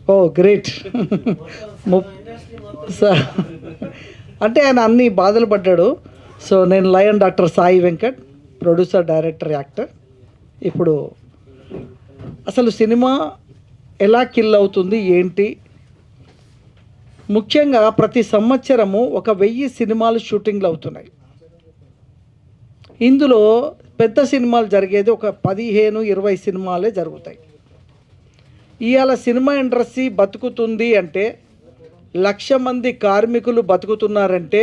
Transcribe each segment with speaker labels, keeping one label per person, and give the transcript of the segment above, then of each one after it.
Speaker 1: ఓ great. Sir అంటే ఆయన అన్ని బాధలు పడ్డాడు. సో నేను lion doctor Sai Venkat, producer, director, actor. ఇప్పుడు అసలు సినిమా ఎలా కిల్ అవుతుంది ఏంటి, ముఖ్యంగా ప్రతి సంవత్సరము 1000 సినిమాలు షూటింగ్లు అవుతున్నాయి. ఇందులో పెద్ద సినిమాలు జరిగేది ఒక 15-20 సినిమాలే జరుగుతాయి. ఇవాళ సినిమా ఇండస్ట్రీ బతుకుతుంది అంటే, 1,00,000 మంది కార్మికులు బతుకుతున్నారంటే,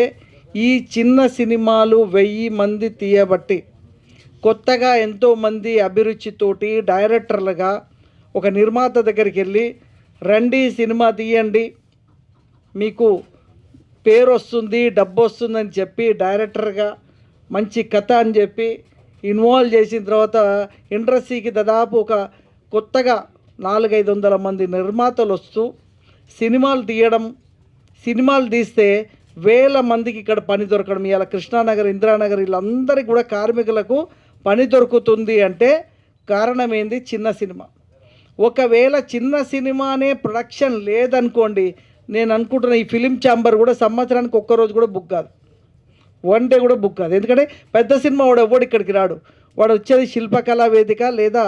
Speaker 1: ఈ చిన్న సినిమాలు 1000 మంది తీయబట్టి, కొత్తగా ఎంతోమంది అభిరుచితోటి డైరెక్టర్లుగా ఒక నిర్మాత దగ్గరికి వెళ్ళి, రండి సినిమా తీయండి, మీకు పేరు వస్తుంది, డబ్బు వస్తుందని చెప్పి డైరెక్టర్గా మంచి కథ అని చెప్పి ఇన్వాల్వ్ చేసిన తర్వాత ఇండస్ట్రీకి దాదాపు ఒక కొత్తగా 400-500 మంది నిర్మాతలు వస్తూ సినిమాలు తీయడం, సినిమాలు తీస్తే వేల మందికి ఇక్కడ పని దొరకడం. ఇవాళ కృష్ణానగర్, ఇందిరానగర్ వీళ్ళందరికీ కూడా కార్మికులకు పని దొరుకుతుంది అంటే కారణం ఏంది? చిన్న సినిమా. ఒకవేళ చిన్న సినిమానే ప్రొడక్షన్ లేదనుకోండి, నేను అనుకుంటున్న ఈ ఫిలిం ఛాంబర్ కూడా సంవత్సరానికి ఒక్కరోజు కూడా బుక్ కాదు, 1 డే కూడా బుక్ కాదు. ఎందుకంటే పెద్ద సినిమా వాడు ఎవడు ఇక్కడికి రాడు, వాడు వచ్చేది శిల్పకళా వేదిక లేదా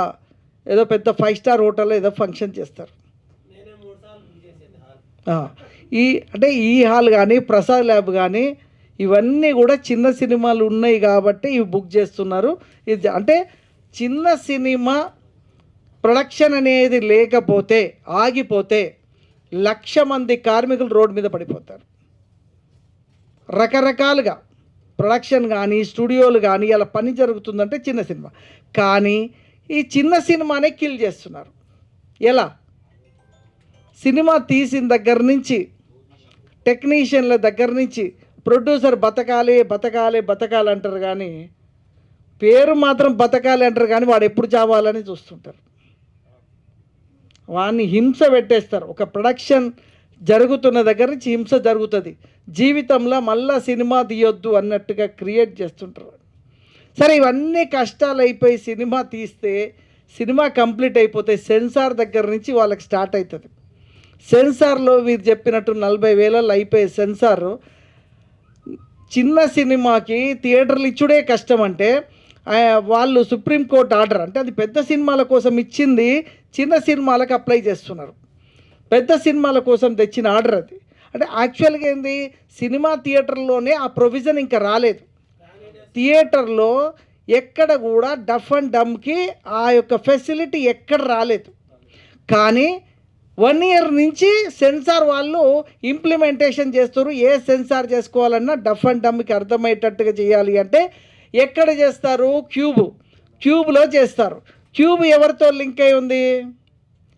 Speaker 1: ఏదో పెద్ద 5 స్టార్ హోటల్లో ఏదో ఫంక్షన్ చేస్తారు. అంటే ఈ హాల్ కానీ ప్రసాద్ ల్యాబ్ కానీ ఇవన్నీ కూడా చిన్న సినిమాలు ఉన్నాయి కాబట్టి ఇవి బుక్ చేస్తున్నారు. ఇది అంటే చిన్న సినిమా ప్రొడక్షన్ అనేది లేకపోతే, ఆగిపోతే 1,00,000 మంది కార్మికులు రోడ్డు మీద పడిపోతారు. రకరకాలుగా ప్రొడక్షన్ కానీ స్టూడియోలు కానీ ఇలా పని జరుగుతుందంటే చిన్న సినిమా. కానీ ఈ చిన్న సినిమానే కిల్ చేస్తున్నారు. ఎలా? సినిమా తీసిన దగ్గర నుంచి, టెక్నీషియన్ల దగ్గర నుంచి, ప్రొడ్యూసర్ బతకాలి బతకాలి బతకాలి అంటారు కానీ పేరు మాత్రం బతకాలి అంటారు కానీ వాడు ఎప్పుడు చావాలని చూస్తుంటారు. వాడిని హింస పెట్టేస్తారు. ఒక ప్రొడక్షన్ జరుగుతున్న దగ్గర నుంచి హింస జరుగుతుంది. జీవితంలో మళ్ళా సినిమా తీయొద్దు అన్నట్టుగా క్రియేట్ చేస్తుంటారు. సరే, ఇవన్నీ కష్టాలు అయిపోయి సినిమా తీస్తే, సినిమా కంప్లీట్ అయిపోతే సెన్సార్ దగ్గర నుంచి వాళ్ళకి స్టార్ట్ అవుతుంది. సెన్సార్లో మీరు చెప్పినట్టు 40,000 అయిపోయే సెన్సార్ చిన్న సినిమాకి థియేటర్లు ఇచ్చుడే కష్టం. అంటే వాళ్ళు సుప్రీంకోర్టు ఆర్డర్, అంటే అది పెద్ద సినిమాల కోసం ఇచ్చింది, చిన్న సినిమాలకు అప్లై చేస్తున్నారు. పెద్ద సినిమాల కోసం తెచ్చిన ఆర్డర్ అది. అంటే యాక్చువల్గా ఏంది, సినిమా థియేటర్లోనే ఆ ప్రొవిజన్ ఇంకా రాలేదు. థియేటర్లో ఎక్కడ కూడా డఫ్ అండ్ డమ్కి ఆ యొక్క ఫెసిలిటీ ఎక్కడ రాలేదు. కానీ 1 ఇయర్ నుంచి సెన్సార్ వాళ్ళు ఇంప్లిమెంటేషన్ చేస్తారు. ఏ సెన్సార్ చేసుకోవాలన్నా డఫ్ అండ్ డమ్కి అర్థమయ్యేటట్టుగా చేయాలి అంటే ఎక్కడ చేస్తారు? క్యూబ్లో చేస్తారు. క్యూబ్ ఎవరితో లింక్ అయి ఉంది?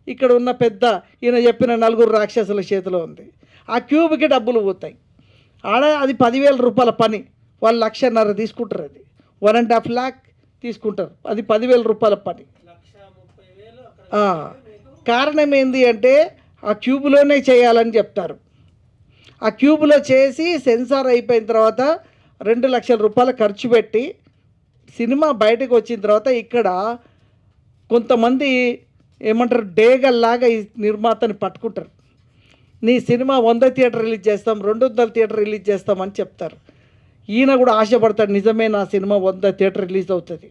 Speaker 1: ఇక్కడ ఉన్న పెద్ద ఈయన చెప్పిన 4 రాక్షసుల చేతిలో ఉంది. ఆ క్యూబ్కి డబ్బులు పోతాయి. అది 10,000 రూపాయల పని, వాళ్ళు 1,50,000 తీసుకుంటారు. అది 1.5 lakh తీసుకుంటారు. అది 10,000 రూపాయల పని. కారణం ఏంది అంటే ఆ క్యూబ్లోనే చేయాలని చెప్తారు. ఆ క్యూబ్లో చేసి సెన్సార్ అయిపోయిన తర్వాత 2,00,000 రూపాయలు ఖర్చు పెట్టి సినిమా బయటకు వచ్చిన తర్వాత ఇక్కడ కొంతమంది ఏమంటారు, డేగల్లాగా ఈ నిర్మాతని పట్టుకుంటారు. నీ సినిమా 100 థియేటర్ రిలీజ్ చేస్తాం, 200 థియేటర్ రిలీజ్ చేస్తామని చెప్తారు. ఈయన కూడా ఆశపడతాడు, నిజమే నా సినిమా 100 థియేటర్ రిలీజ్ అవుతుంది,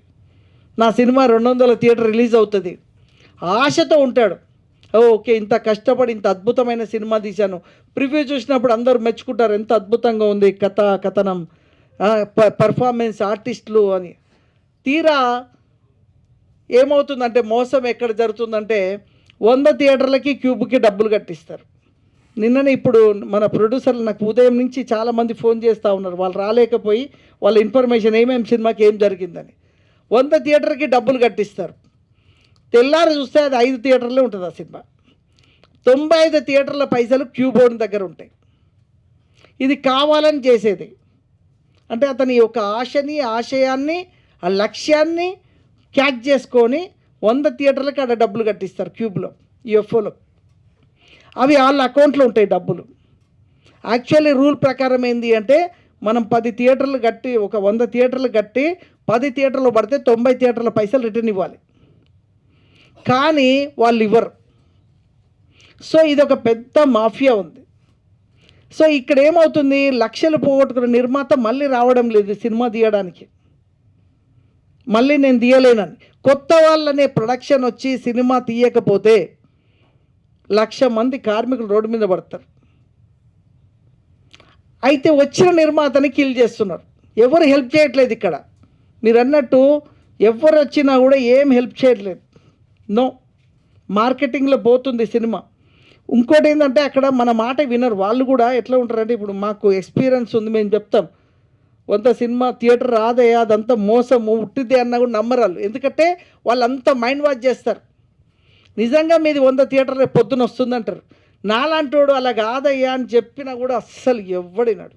Speaker 1: నా సినిమా 200 థియేటర్ రిలీజ్ అవుతుంది, ఆశతో ఉంటాడు. ఓకే, ఇంత కష్టపడి ఇంత అద్భుతమైన సినిమా తీశాను, ప్రివ్యూ చూసినప్పుడు అందరూ మెచ్చుకుంటారు, ఎంత అద్భుతంగా ఉంది కథ, కథనం, పర్ఫార్మెన్స్, ఆర్టిస్టులు అని. తీరా ఏమవుతుందంటే, మోసం ఎక్కడ జరుగుతుందంటే 100 థియేటర్లకి క్యూబ్కి డబ్బులు కట్టిస్తారు. నిన్ననే ఇప్పుడు మన ప్రొడ్యూసర్లు నాకు ఉదయం నుంచి చాలామంది ఫోన్ చేస్తూ ఉన్నారు, వాళ్ళు రాలేకపోయి వాళ్ళ ఇన్ఫర్మేషన్ ఏమేమి సినిమాకి ఏం జరిగిందని. 100 థియేటర్కి డబ్బులు కట్టిస్తారు. తెల్లారి చూస్తే అది 5 థియేటర్లే ఉంటుంది ఆ సినిమా. 95 థియేటర్ల పైసలు క్యూబోర్డ్ దగ్గర ఉంటాయి. ఇది కావాలని చేసేది. అంటే అతని యొక్క ఆశని, ఆశయాన్ని, ఆ లక్ష్యాన్ని క్యాచ్ చేసుకొని 100 థియేటర్లకి ఆడ డబ్బులు కట్టిస్తారు క్యూబ్లో, యూఎఫ్ఓలో. అవి వాళ్ళ అకౌంట్లో ఉంటాయి డబ్బులు. యాక్చువల్లీ రూల్ ప్రకారం ఏంటి అంటే, మనం 10 థియేటర్లు కట్టి, ఒక 100 థియేటర్లు కట్టి 10 థియేటర్లు పడితే 90 థియేటర్ల పైసలు రిటర్న్ ఇవ్వాలి. కానీ వాళ్ళు ఇవ్వరు. సో ఇది ఒక పెద్ద మాఫియా ఉంది. సో ఇక్కడ ఏమవుతుంది, లక్షలు పోగొట్టుకున్న నిర్మాత మళ్ళీ రావడం లేదు సినిమా తీయడానికి, మళ్ళీ నేను తీయలేనని. కొత్త వాళ్ళనే ప్రొడక్షన్ వచ్చి సినిమా తీయకపోతే 1,00,000 మంది కార్మికులు రోడ్డు మీద పడతారు. అయితే వచ్చిన నిర్మాతని కిల్ చేస్తున్నారు, ఎవరు హెల్ప్ చేయట్లేదు. ఇక్కడ మీరు అన్నట్టు ఎవరు వచ్చినా కూడా ఏం హెల్ప్ చేయట్లేదు. నో, మార్కెటింగ్లో పోతుంది సినిమా. ఇంకోటి ఏంటంటే అక్కడ మన మాట వినరు వాళ్ళు కూడా. ఎట్లా ఉంటారంటే, ఇప్పుడు మాకు ఎక్స్పీరియన్స్ ఉంది, మేము చెప్తాం 100 సినిమా థియేటర్ రాదయ్యా, అదంతా మోసము ఉట్టిదే అన్నా కూడా నమ్మరాలు. ఎందుకంటే వాళ్ళంతా మైండ్ వాష్ చేస్తారు. నిజంగా మీది 100 థియేటర్ రేపు పొద్దున వస్తుందంటారు. నాలాంటోడు అలా కాదయ్యా అని చెప్పినా కూడా అస్సలు ఎవడినాడు.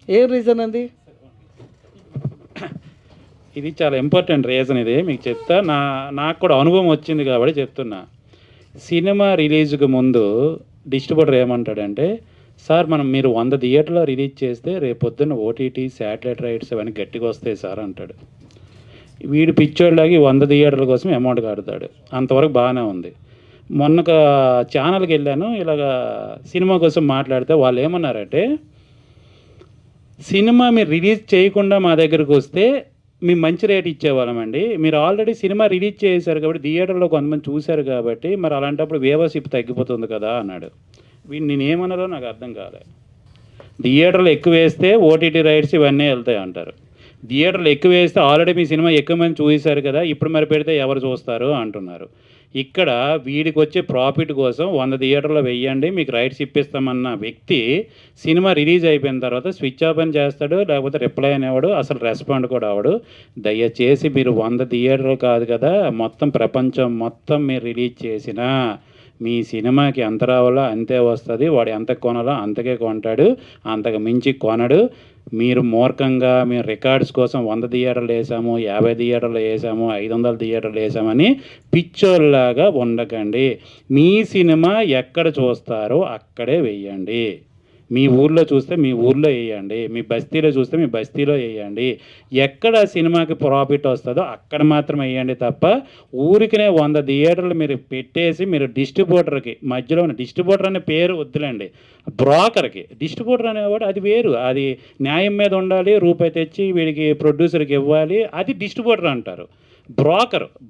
Speaker 1: ఏ రీజన్ అంది?
Speaker 2: ఇది చాలా ఇంపార్టెంట్ రీజన్. ఇది మీకు చెప్తా, నాకు కూడా అనుభవం వచ్చింది కాబట్టి చెప్తున్నా. సినిమా రిలీజ్కి ముందు డిస్ట్రిబ్యూటర్ ఏమంటాడంటే, సార్ మీరు 100 థియేటర్లో రిలీజ్ చేస్తే రేపు పొద్దున్న ఓటీటీ శాటిలైట్ రైట్స్ అవన్నీ గట్టిగా వస్తాయి సార్ అంటాడు. వీడు పిచ్చోళ్ళకి 100 థియేటర్ల కోసం అమౌంట్ కడతాడు. అంతవరకు బాగానే ఉంది. మొన్న ఛానల్కి వెళ్ళాను, ఇలాగా సినిమా కోసం మాట్లాడితే వాళ్ళు ఏమన్నారంటే, సినిమా మీరు రిలీజ్ చేయకుండా మా దగ్గరకు వస్తే మేము మంచి రేట్ ఇచ్చేవాళ్ళమండి, మీరు ఆల్రెడీ సినిమా రిలీజ్ చేశారు కాబట్టి థియేటర్లో కొంతమంది చూశారు కాబట్టి మరి అలాంటప్పుడు వ్యూవర్షిప్ తగ్గిపోతుంది కదా అన్నాడు. నేనేమన్నారో నాకు అర్థం కాలే. థియేటర్లు ఎక్కువ వేస్తే ఓటీటీ రైట్స్ ఇవన్నీ వెళ్తాయి అంటారు. థియేటర్లు ఎక్కువ వేస్తే ఆల్రెడీ మీ సినిమా ఎక్కువ మంది చూసారు కదా, ఇప్పుడు మరి పెడితే ఎవరు చూస్తారు అంటున్నారు. ఇక్కడ వీడికి వచ్చే ప్రాఫిట్ కోసం 100 థియేటర్లో వెయ్యండి మీకు రైట్స్ ఇప్పిస్తామన్న వ్యక్తి సినిమా రిలీజ్ అయిపోయిన తర్వాత స్విచ్ ఆఫ్ అని చేస్తాడు, లేకపోతే రిప్లై అనేవాడు, అసలు రెస్పాండ్ కూడా అవడు. దయచేసి మీరు 100 థియేటర్లు కాదు కదా, మొత్తం ప్రపంచం మొత్తం మీరు రిలీజ్ చేసినా మీ సినిమాకి ఎంత రావాలో అంతే వస్తుంది. వాడు ఎంత కొనాలో అంతకే కొంటాడు, అంతకు మించి కొనడు. మీరు మూర్ఖంగా మేము రికార్డ్స్ కోసం 100 థియేటర్లు వేసాము, 50 థియేటర్లు వేసాము, 500 థియేటర్లు వేసామని పిచ్చోల్లాగా ఉండకండి. మీ సినిమా ఎక్కడ చూస్తారో అక్కడే వేయండి. మీ ఊర్లో చూస్తే మీ ఊర్లో వేయండి, మీ బస్తీలో చూస్తే మీ బస్తీలో వేయండి. ఎక్కడ సినిమాకి ప్రాఫిట్ వస్తుందో అక్కడ మాత్రం వేయండి తప్ప ఊరికినే 100 థియేటర్లు మీరు పెట్టేసి మీరు డిస్ట్రిబ్యూటర్కి మధ్యలో ఉన్న డిస్ట్రిబ్యూటర్ అనే పేరు వద్దులండి, బ్రోకర్కి డిస్ట్రిబ్యూటర్ అనేవాడు అది వేరు. అది న్యాయం మీద ఉండాలి, రూపాయి తెచ్చి వీడికి ప్రొడ్యూసర్కి ఇవ్వాలి, అది డిస్ట్రిబ్యూటర్ అంటారు.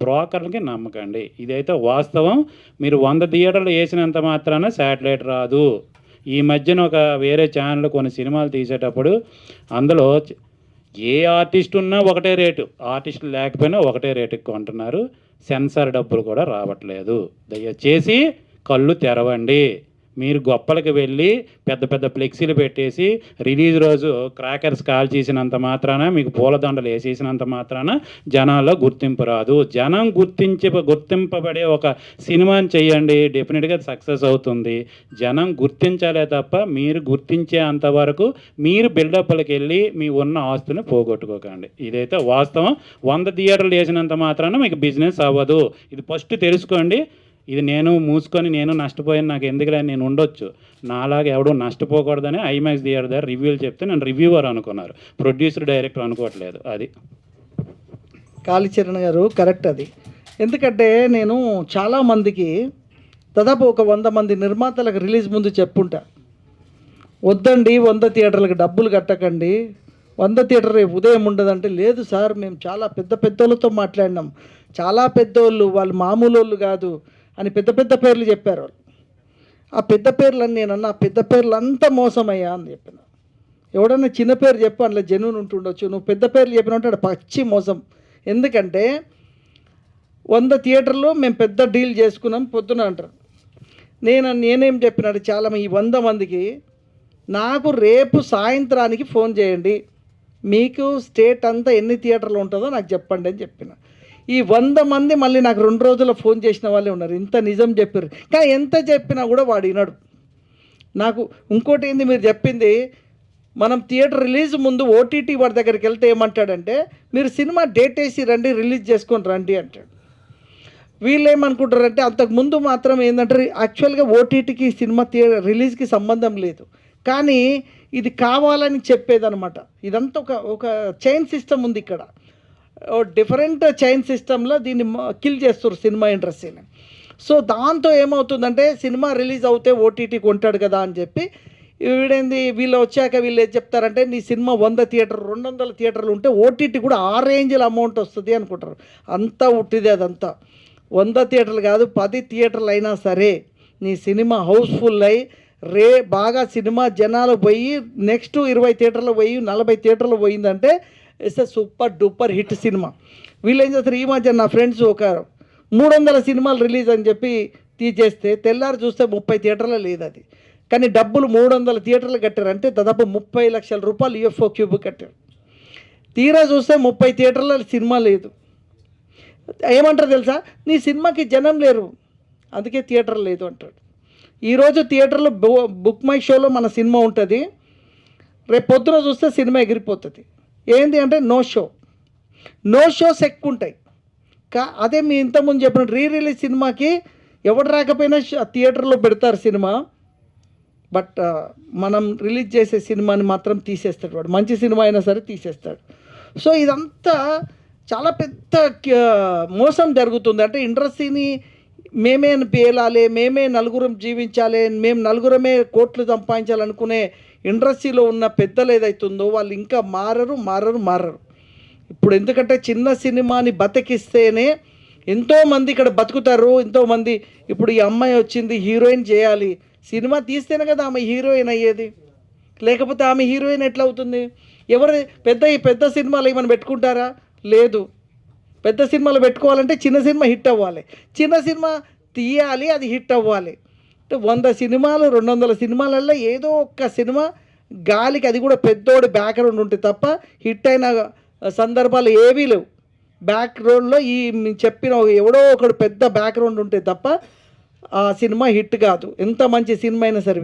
Speaker 2: బ్రోకర్లకి నమ్మకండి. ఇదైతే వాస్తవం. మీరు 100 థియేటర్లు వేసినంత మాత్రాన శాటిలైట్ రాదు. ఈ మధ్యన ఒక వేరే ఛానల్ కొన్ని సినిమాలు తీసేటప్పుడు అందులో ఏ ఆర్టిస్ట్ ఉన్నా ఒకటే రేటు, ఆర్టిస్టులు లేకపోయినా ఒకటే రేటుకి కొంటున్నారు. సెన్సార్ డబ్బులు కూడా రావట్లేదు. దయచేసి కళ్ళు తెరవండి. మీరు గొప్పలకి వెళ్ళి పెద్ద పెద్ద ఫ్లెక్సీలు పెట్టేసి రిలీజ్ రోజు క్రాకర్స్ కాల్ చేసినంత మాత్రాన, మీకు పూలదండలు వేసేసినంత మాత్రాన జనాల్లో గుర్తింపు రాదు. జనం గుర్తింపబడే ఒక సినిమాని చేయండి, డెఫినెట్గా సక్సెస్ అవుతుంది. జనం గుర్తించాలే తప్ప మీరు గుర్తించే అంతవరకు మీరు బిల్డప్లకి వెళ్ళి మీ ఉన్న ఆస్తుని పోగొట్టుకోకండి. ఇదైతే వాస్తవం. 100 థియేటర్లు వేసినంత మాత్రాన మీకు బిజినెస్ అవ్వదు. ఇది ఫస్ట్ తెలుసుకోండి. ఇది నేను మూసుకొని నేను నష్టపోయాను నాకు ఎందుకులే నేను ఉండొచ్చు, నాలాగా ఎవడో నష్టపోకూడదని ఐమాక్స్ థియేటర్ దగ్గర రివ్యూలు చెప్తే నన్ను రివ్యూవర్ అనుకున్నారు, ప్రొడ్యూసర్ డైరెక్టర్ అనుకోవట్లేదు. అది
Speaker 1: కాళీచరణ్ గారు కరెక్ట్ అది. ఎందుకంటే నేను చాలామందికి దాదాపు ఒక 100 మంది నిర్మాతలకు రిలీజ్ ముందు చెప్పుంటా, వద్దండి 100 థియేటర్లకు డబ్బులు కట్టకండి, 100 థియేటర్ రేపు ఉదయం ఉండదంటే, లేదు సార్ మేము చాలా పెద్దోళ్ళతో మాట్లాడినాం, చాలా పెద్దోళ్ళు, వాళ్ళు మామూలు వాళ్ళు కాదు అని పెద్ద పేర్లు చెప్పారు వాళ్ళు. ఆ పెద్ద పేర్లని నేనన్నా, ఆ పెద్ద పేర్లు అంతా మోసమయ్యా అని చెప్పిన. ఎవడన్నా చిన్న పేరు చెప్పు అందులో జెన్యూన్ ఉంటుండొచ్చు, నువ్వు పెద్ద పేర్లు చెప్పినట్టు అక్కడ పచ్చి మోసం. ఎందుకంటే 100 థియేటర్లు మేము పెద్ద డీల్ చేసుకున్నాం పొద్దున అంటారు. నేనేం చెప్పినట్టు చాలా ఈ 100 మందికి నాకు రేపు సాయంత్రానికి ఫోన్ చేయండి, మీకు స్టేట్ అంతా ఎన్ని థియేటర్లు ఉంటుందో నాకు చెప్పండి అని చెప్పిన. ఈ 100 మంది మళ్ళీ నాకు 2 రోజుల్లో ఫోన్ చేసిన వాళ్ళే ఉన్నారు. ఇంత నిజం చెప్పారు, కానీ ఎంత చెప్పినా కూడా వాడు వినడు. నాకు ఇంకోటి ఏంది మీరు చెప్పింది, మనం థియేటర్ రిలీజ్ ముందు ఓటీటీ వాడి దగ్గరికి వెళ్తే ఏమంటాడంటే, మీరు సినిమా డేట్ వేసి రండి, రిలీజ్ చేసుకొని రండి అంటాడు. వీళ్ళు ఏమనుకుంటారంటే, అంతకుముందు మాత్రం ఏంటంటే యాక్చువల్గా ఓటీటీకి సినిమా రిలీజ్కి సంబంధం లేదు, కానీ ఇది కావాలని చెప్పేదనమాట. ఇదంతా ఒక చైన్ సిస్టమ్ ఉంది ఇక్కడ, డిఫరెంట్ చైన్ సిస్టంలో దీన్ని కిల్ చేస్తారు సినిమా ఇండస్ట్రీని. సో దాంతో ఏమవుతుందంటే సినిమా రిలీజ్ అవుతే ఓటీటీ కొంటాడు కదా అని చెప్పి వీడేంది వీళ్ళు వచ్చాక వీళ్ళు ఏం చెప్తారంటే నీ సినిమా 100 థియేటర్ 200 థియేటర్లు ఉంటే ఓటీటీ కూడా ఆ రేంజ్లో అమౌంట్ వస్తుంది అనుకుంటారు. అంతా ఉట్టిదే అదంతా. 100 థియేటర్లు కాదు 10 థియేటర్లు అయినా సరే నీ సినిమా హౌస్ఫుల్ అయ్యి బాగా సినిమా జనాలు పోయి నెక్స్ట్ 20 థియేటర్లు పోయి 40 థియేటర్లు పోయిందంటే it's a super duper hit cinema. వీళ్ళు ఏం చేస్తారు, ఈ మధ్య నా ఫ్రెండ్స్ ఒక 300 సినిమాలు రిలీజ్ అని చెప్పి తీసేస్తే తెల్లారి చూస్తే 30 థియేటర్లో లేదు అది. కానీ డబ్బులు 300 థియేటర్లు కట్టారు, అంటే దాదాపు 30 లక్షల రూపాయలు యూఎఫ్ఓ క్యూబ్ కట్టారు. తీరా చూస్తే 30 థియేటర్ల సినిమా లేదు. ఏమంటారు తెలుసా, నీ సినిమాకి జనం లేరు అందుకే థియేటర్ లేదు అంటాడు. ఈరోజు థియేటర్లో బుక్ మై షోలో మన సినిమా ఉంటుంది, రేపు పొద్దున చూస్తే సినిమా ఎగిరిపోతుంది. ఏంటి అంటే నో షోస్ ఎక్కువ ఉంటాయి. అదే మీ ఇంతకుముందు చెప్పిన రిలీజ్ సినిమాకి ఎవడు రాకపోయినా థియేటర్లో పెడతారు సినిమా, బట్ మనం రిలీజ్ చేసే సినిమాని మాత్రం తీసేస్తాడు వాడు, మంచి సినిమా అయినా సరే తీసేస్తాడు. సో ఇదంతా చాలా పెద్ద మోసం జరుగుతుంది. అంటే ఇండస్ట్రీని మేమే పేలాలి, మేమే నలుగురం జీవించాలి, మేము నలుగురమే కోట్లు సంపాదించాలనుకునే ఇండస్ట్రీలో ఉన్న పెద్దలు ఏదైతుందో వాళ్ళు ఇంకా మారరు. ఇప్పుడు ఎందుకంటే చిన్న సినిమాని బతికిస్తేనే ఎంతోమంది ఇక్కడ బతుకుతారు. ఎంతోమంది ఇప్పుడు ఈ అమ్మాయి వచ్చింది హీరోయిన్ చేయాలి, సినిమా తీస్తేనే కదా ఆమె హీరోయిన్ అయ్యేది, లేకపోతే ఆమె హీరోయిన్ ఎట్లా అవుతుంది? ఎవరు పెద్ద సినిమాలు ఏమైనా పెట్టుకుంటారా? లేదు. పెద్ద సినిమాలు పెట్టుకోవాలంటే చిన్న సినిమా హిట్ అవ్వాలి, చిన్న సినిమా తీయాలి, అది హిట్ అవ్వాలి. అంటే 100 సినిమాలు 200 సినిమాలల్లో ఏదో ఒక్క సినిమా గాలికి, అది కూడా పెద్దోడి బ్యాక్గ్రౌండ్ ఉంటే తప్ప హిట్ అయిన సందర్భాలు ఏవీ లేవు. బ్యాక్గ్రౌండ్లో ఈ చెప్పిన ఎవడో ఒకడు పెద్ద బ్యాక్గ్రౌండ్ ఉంటే తప్ప ఆ సినిమా హిట్ కాదు, ఎంత మంచి సినిమా అయినా సరే.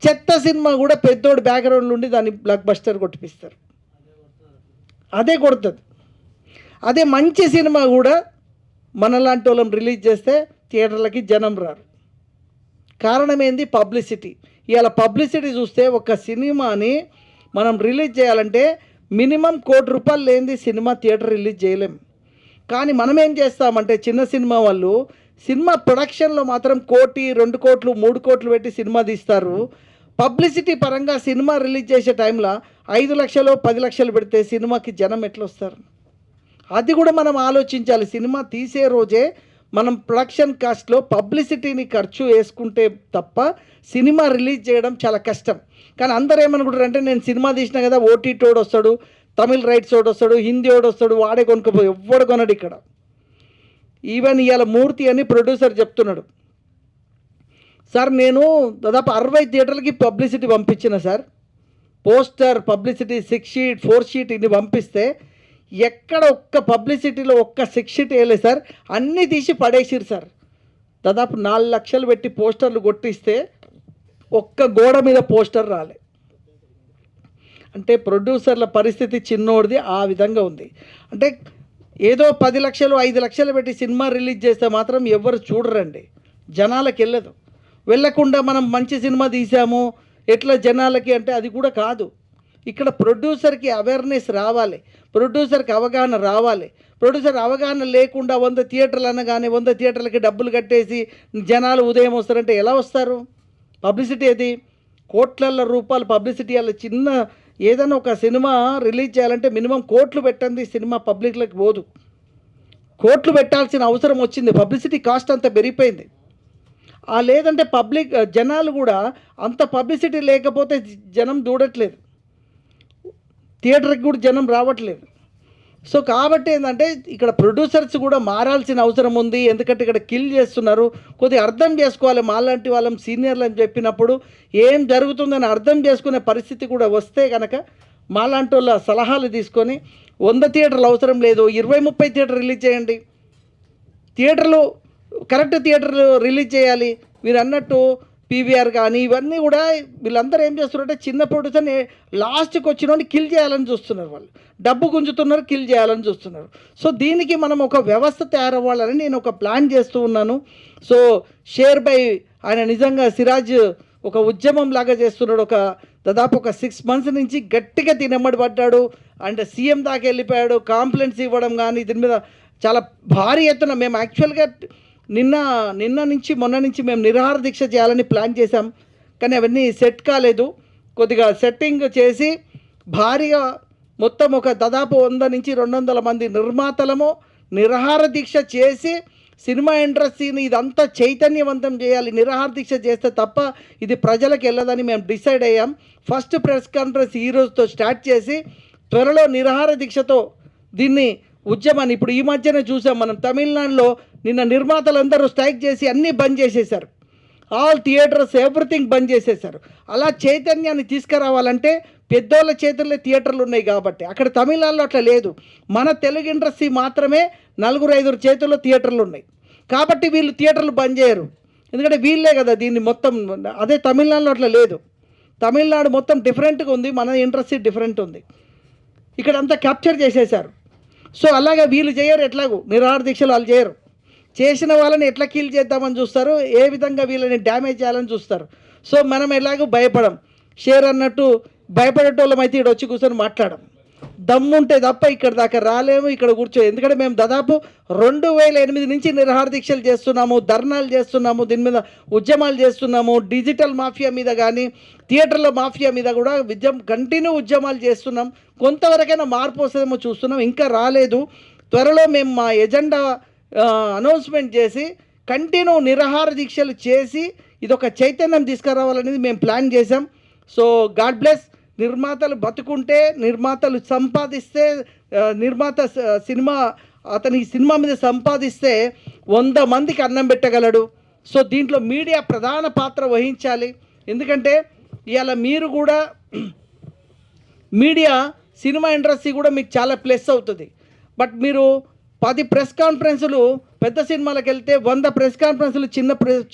Speaker 1: చెత్త సినిమా కూడా పెద్దోడు బ్యాక్గ్రౌండ్ ఉండి దాన్ని బ్లాక్ బస్టర్ కొట్టిపిస్తారు, అదే కొడుతుంది. అదే మంచి సినిమా కూడా మనలాంటి వాళ్ళని రిలీజ్ చేస్తే థియేటర్లకి జనం రారు. కారణం ఏంది? పబ్లిసిటీ. ఇవాళ పబ్లిసిటీ చూస్తే ఒక సినిమాని మనం రిలీజ్ చేయాలంటే మినిమం ₹1 కోటి లేనిది సినిమా థియేటర్ రిలీజ్ చేయలేం. కానీ మనం ఏం చేస్తామంటే చిన్న సినిమా వాళ్ళు సినిమా ప్రొడక్షన్లో మాత్రం 1 కోటి 2 కోట్లు 3 కోట్లు పెట్టి సినిమా తీస్తారు. పబ్లిసిటీ పరంగా సినిమా రిలీజ్ చేసే టైంలో 5 లక్షలు 10 లక్షలు పెడితే సినిమాకి జనం ఎట్లా వస్తారు? అది కూడా మనం ఆలోచించాలి. సినిమా తీసే రోజే మనం ప్రొడక్షన్ కాస్ట్లో పబ్లిసిటీని ఖర్చు వేసుకుంటే తప్ప సినిమా రిలీజ్ చేయడం చాలా కష్టం. కానీ అందరూ ఏమనుకుంటారు అంటే నేను సినిమా తీసినా కదా ఓటీటీ వాడు వస్తాడు, తమిళ్ రైట్స్ వాడు వస్తాడు, హిందీ వాడు వస్తాడు, వాడే కొనుక్కోపోయి ఎవ్వడు కొనడు ఇక్కడ. ఈవెన్ ఇవాళ మూర్తి అని ప్రొడ్యూసర్ చెప్తున్నాడు, సార్ నేను దాదాపు 60 థియేటర్లకి పబ్లిసిటీ పంపించిన sir, poster publicity 6 sheet 4 sheet ఇన్ని పంపిస్తే ఎక్కడ ఒక్క పబ్లిసిటీలో ఒక్క 6 షీట్ వేయలేదు సార్, అన్నీ తీసి పడేసిరు సార్. దాదాపు 4 లక్షలు పెట్టి పోస్టర్లు కొట్టిస్తే ఒక్క గోడ మీద పోస్టర్ రాలే. అంటే ప్రొడ్యూసర్ల పరిస్థితి చిన్నోడిది ఆ విధంగా ఉంది. అంటే ఏదో 10 లక్షలు 5 లక్షలు పెట్టి సినిమా రిలీజ్ చేస్తే మాత్రం ఎవరు చూడరండి, జనాలకు వెళ్ళకుండా మనం మంచి సినిమా తీసాము ఎట్లా జనాలకి అంటే అది కూడా కాదు. ఇక్కడ ప్రొడ్యూసర్కి అవేర్నెస్ రావాలి, ప్రొడ్యూసర్కి అవగాహన రావాలి. ప్రొడ్యూసర్ అవగాహన లేకుండా 100 థియేటర్లు అనగానే 100 థియేటర్లకి డబ్బులు కట్టేసి జనాలు ఉదయం వస్తారంటే ఎలా వస్తారు? పబ్లిసిటీ అది కోట్ల రూపాయలు పబ్లిసిటీ. అలా చిన్న ఏదైనా ఒక సినిమా రిలీజ్ చేయాలంటే మినిమం కోట్లు పెట్టండి, సినిమా పబ్లిక్లోకి పోదు. కోట్లు పెట్టాల్సిన అవసరం వచ్చింది, పబ్లిసిటీ కాస్ట్ అంత పెరిగిపోయింది. లేదంటే పబ్లిక్ జనాలు కూడా అంత పబ్లిసిటీ లేకపోతే జనం చూడట్లేదు, థియేటర్కి కూడా జనం రావట్లేదు. సో కాబట్టి ఏంటంటే ఇక్కడ ప్రొడ్యూసర్స్ కూడా మారాల్సిన అవసరం ఉంది. ఎందుకంటే ఇక్కడ కిల్ చేస్తున్నారు, కొద్దిగా అర్థం చేసుకోవాలి. మాలాంటి వాళ్ళం సీనియర్లు అని చెప్పినప్పుడు ఏం జరుగుతుందని అర్థం చేసుకునే పరిస్థితి కూడా వస్తే కనుక మాలాంటి వాళ్ళ సలహాలు తీసుకొని 100 థియేటర్లు అవసరం లేదు, 20-30 థియేటర్ రిలీజ్ చేయండి. థియేటర్లు కరెక్ట్ థియేటర్లు రిలీజ్ చేయాలి. మీరు అన్నట్టు పీవీఆర్ కానీ ఇవన్నీ కూడా వీళ్ళందరూ ఏం చేస్తున్నారంటే చిన్న ప్రొడ్యూసర్ని లాస్ట్కి వచ్చినోడిని కిల్ చేయాలని చూస్తున్నారు, వాళ్ళు డబ్బు గుంజుతున్నారు, కిల్ చేయాలని చూస్తున్నారు. సో దీనికి మనం ఒక వ్యవస్థ తయారవ్వాలని నేను ఒక ప్లాన్ చేస్తూ ఉన్నాను. సో షేర్ బై ఆయన నిజంగా సిరాజ్ ఒక ఉద్యమం లాగా చేస్తున్నాడు. దాదాపు ఒక 6 మంత్స్ నుంచి గట్టిగా తినమ్మడి పడ్డాడు, అండ్ సీఎం దాకా వెళ్ళిపోయాడు. కాంప్లైంట్స్ ఇవ్వడం కానీ దీని మీద చాలా భారీ ఎత్తున మేము యాక్చువల్గా నిన్న నుంచి మొన్న నుంచి మేము నిరాహార దీక్ష చేయాలని ప్లాన్ చేశాం, కానీ అవన్నీ సెట్ కాలేదు. కొద్దిగా సెట్టింగ్ చేసి భారీగా మొత్తం ఒక దాదాపు 100 నుంచి 200 మంది నిర్మాతలము నిరాహార దీక్ష చేసి సినిమా ఇండస్ట్రీని ఇదంతా చైతన్యవంతం చేయాలి. నిరాహార దీక్ష చేస్తే తప్ప ఇది ప్రజలకు వెళ్ళదని మేము డిసైడ్ అయ్యాం. ఫస్ట్ ప్రెస్ కాన్ఫరెన్స్ ఈ రోజుతో స్టార్ట్ చేసి త్వరలో నిరాహార దీక్షతో దీన్ని ఉద్యమాన్ని ఇప్పుడు ఈ మధ్యనే చూసాం మనం తమిళనాడులో నిన్న నిర్మాతలందరూ స్ట్రైక్ చేసి అన్నీ బంద్ చేసేశారు. ఆల్ థియేటర్స్ ఎవ్రీథింగ్ బంద్ చేసేశారు. అలా చైతన్యాన్ని తీసుకురావాలంటే పెద్దోళ్ళ చేతుల్లో థియేటర్లు ఉన్నాయి కాబట్టి, అక్కడ తమిళనాడులో అట్లా లేదు. మన తెలుగు ఇండస్ట్రీ మాత్రమే 4-5 చేతుల్లో థియేటర్లు ఉన్నాయి కాబట్టి వీళ్ళు థియేటర్లు బంద్ చేయరు. ఎందుకంటే వీళ్ళే కదా దీన్ని మొత్తం. అదే తమిళనాడులో అట్లా లేదు. తమిళనాడు మొత్తం డిఫరెంట్గా ఉంది, మన ఇండస్ట్రీ డిఫరెంట్ ఉంది. ఇక్కడ అంతా క్యాప్చర్ చేసేశారు. సో అలాగే వీళ్ళు చేయరు, ఎట్లాగూ నిరాహార దీక్షలు వాళ్ళు చేయరు. చేసిన వాళ్ళని ఎట్లా కిల్ చేద్దామని చూస్తారు, ఏ విధంగా వీళ్ళని డ్యామేజ్ చేయాలని చూస్తారు. సో మనం ఎలాగో భయపడం, షేర్ అన్నట్టు భయపడేటోళ్ళం అయితే ఇక్కడ వచ్చి కూర్చొని మాట్లాడడం. దమ్ముంటే తప్ప ఇక్కడ దాకా రాలేము, ఇక్కడ కూర్చో. ఎందుకంటే మేము దాదాపు 2008 నుంచి నిరాహార దీక్షలు చేస్తున్నాము, ధర్నాలు చేస్తున్నాము, దీని మీద ఉద్యమాలు చేస్తున్నాము. డిజిటల్ మాఫియా మీద కానీ థియేటర్ల మాఫియా మీద కూడా కంటిన్యూ ఉద్యమాలు చేస్తున్నాం. కొంతవరకైనా మార్పు వస్తుందేమో చూస్తున్నాం, ఇంకా రాలేదు. త్వరలో మేము మా ఎజెండా అనౌన్స్మెంట్ చేసి కంటిన్యూ నిరాహార దీక్షలు చేసి ఇదొక చైతన్యం తీసుకురావాలనేది మేము ప్లాన్ చేసాం. So God bless. నిర్మాతలు బతుకుంటే, నిర్మాతలు సంపాదిస్తే, సినిమా అతని సినిమా మీద సంపాదిస్తే 100 మందికి అన్నం పెట్టగలడు. సో దీంట్లో మీడియా ప్రధాన పాత్ర వహించాలి. ఎందుకంటే ఇవాళ మీరు కూడా మీడియా సినిమా ఇండస్ట్రీ కూడా మీకు చాలా ప్లస్ అవుతుంది. బట్ మీరు 10 ప్రెస్ కాన్ఫరెన్సులు పెద్ద సినిమాలకు వెళ్తే 100 ప్రెస్ కాన్ఫరెన్సులు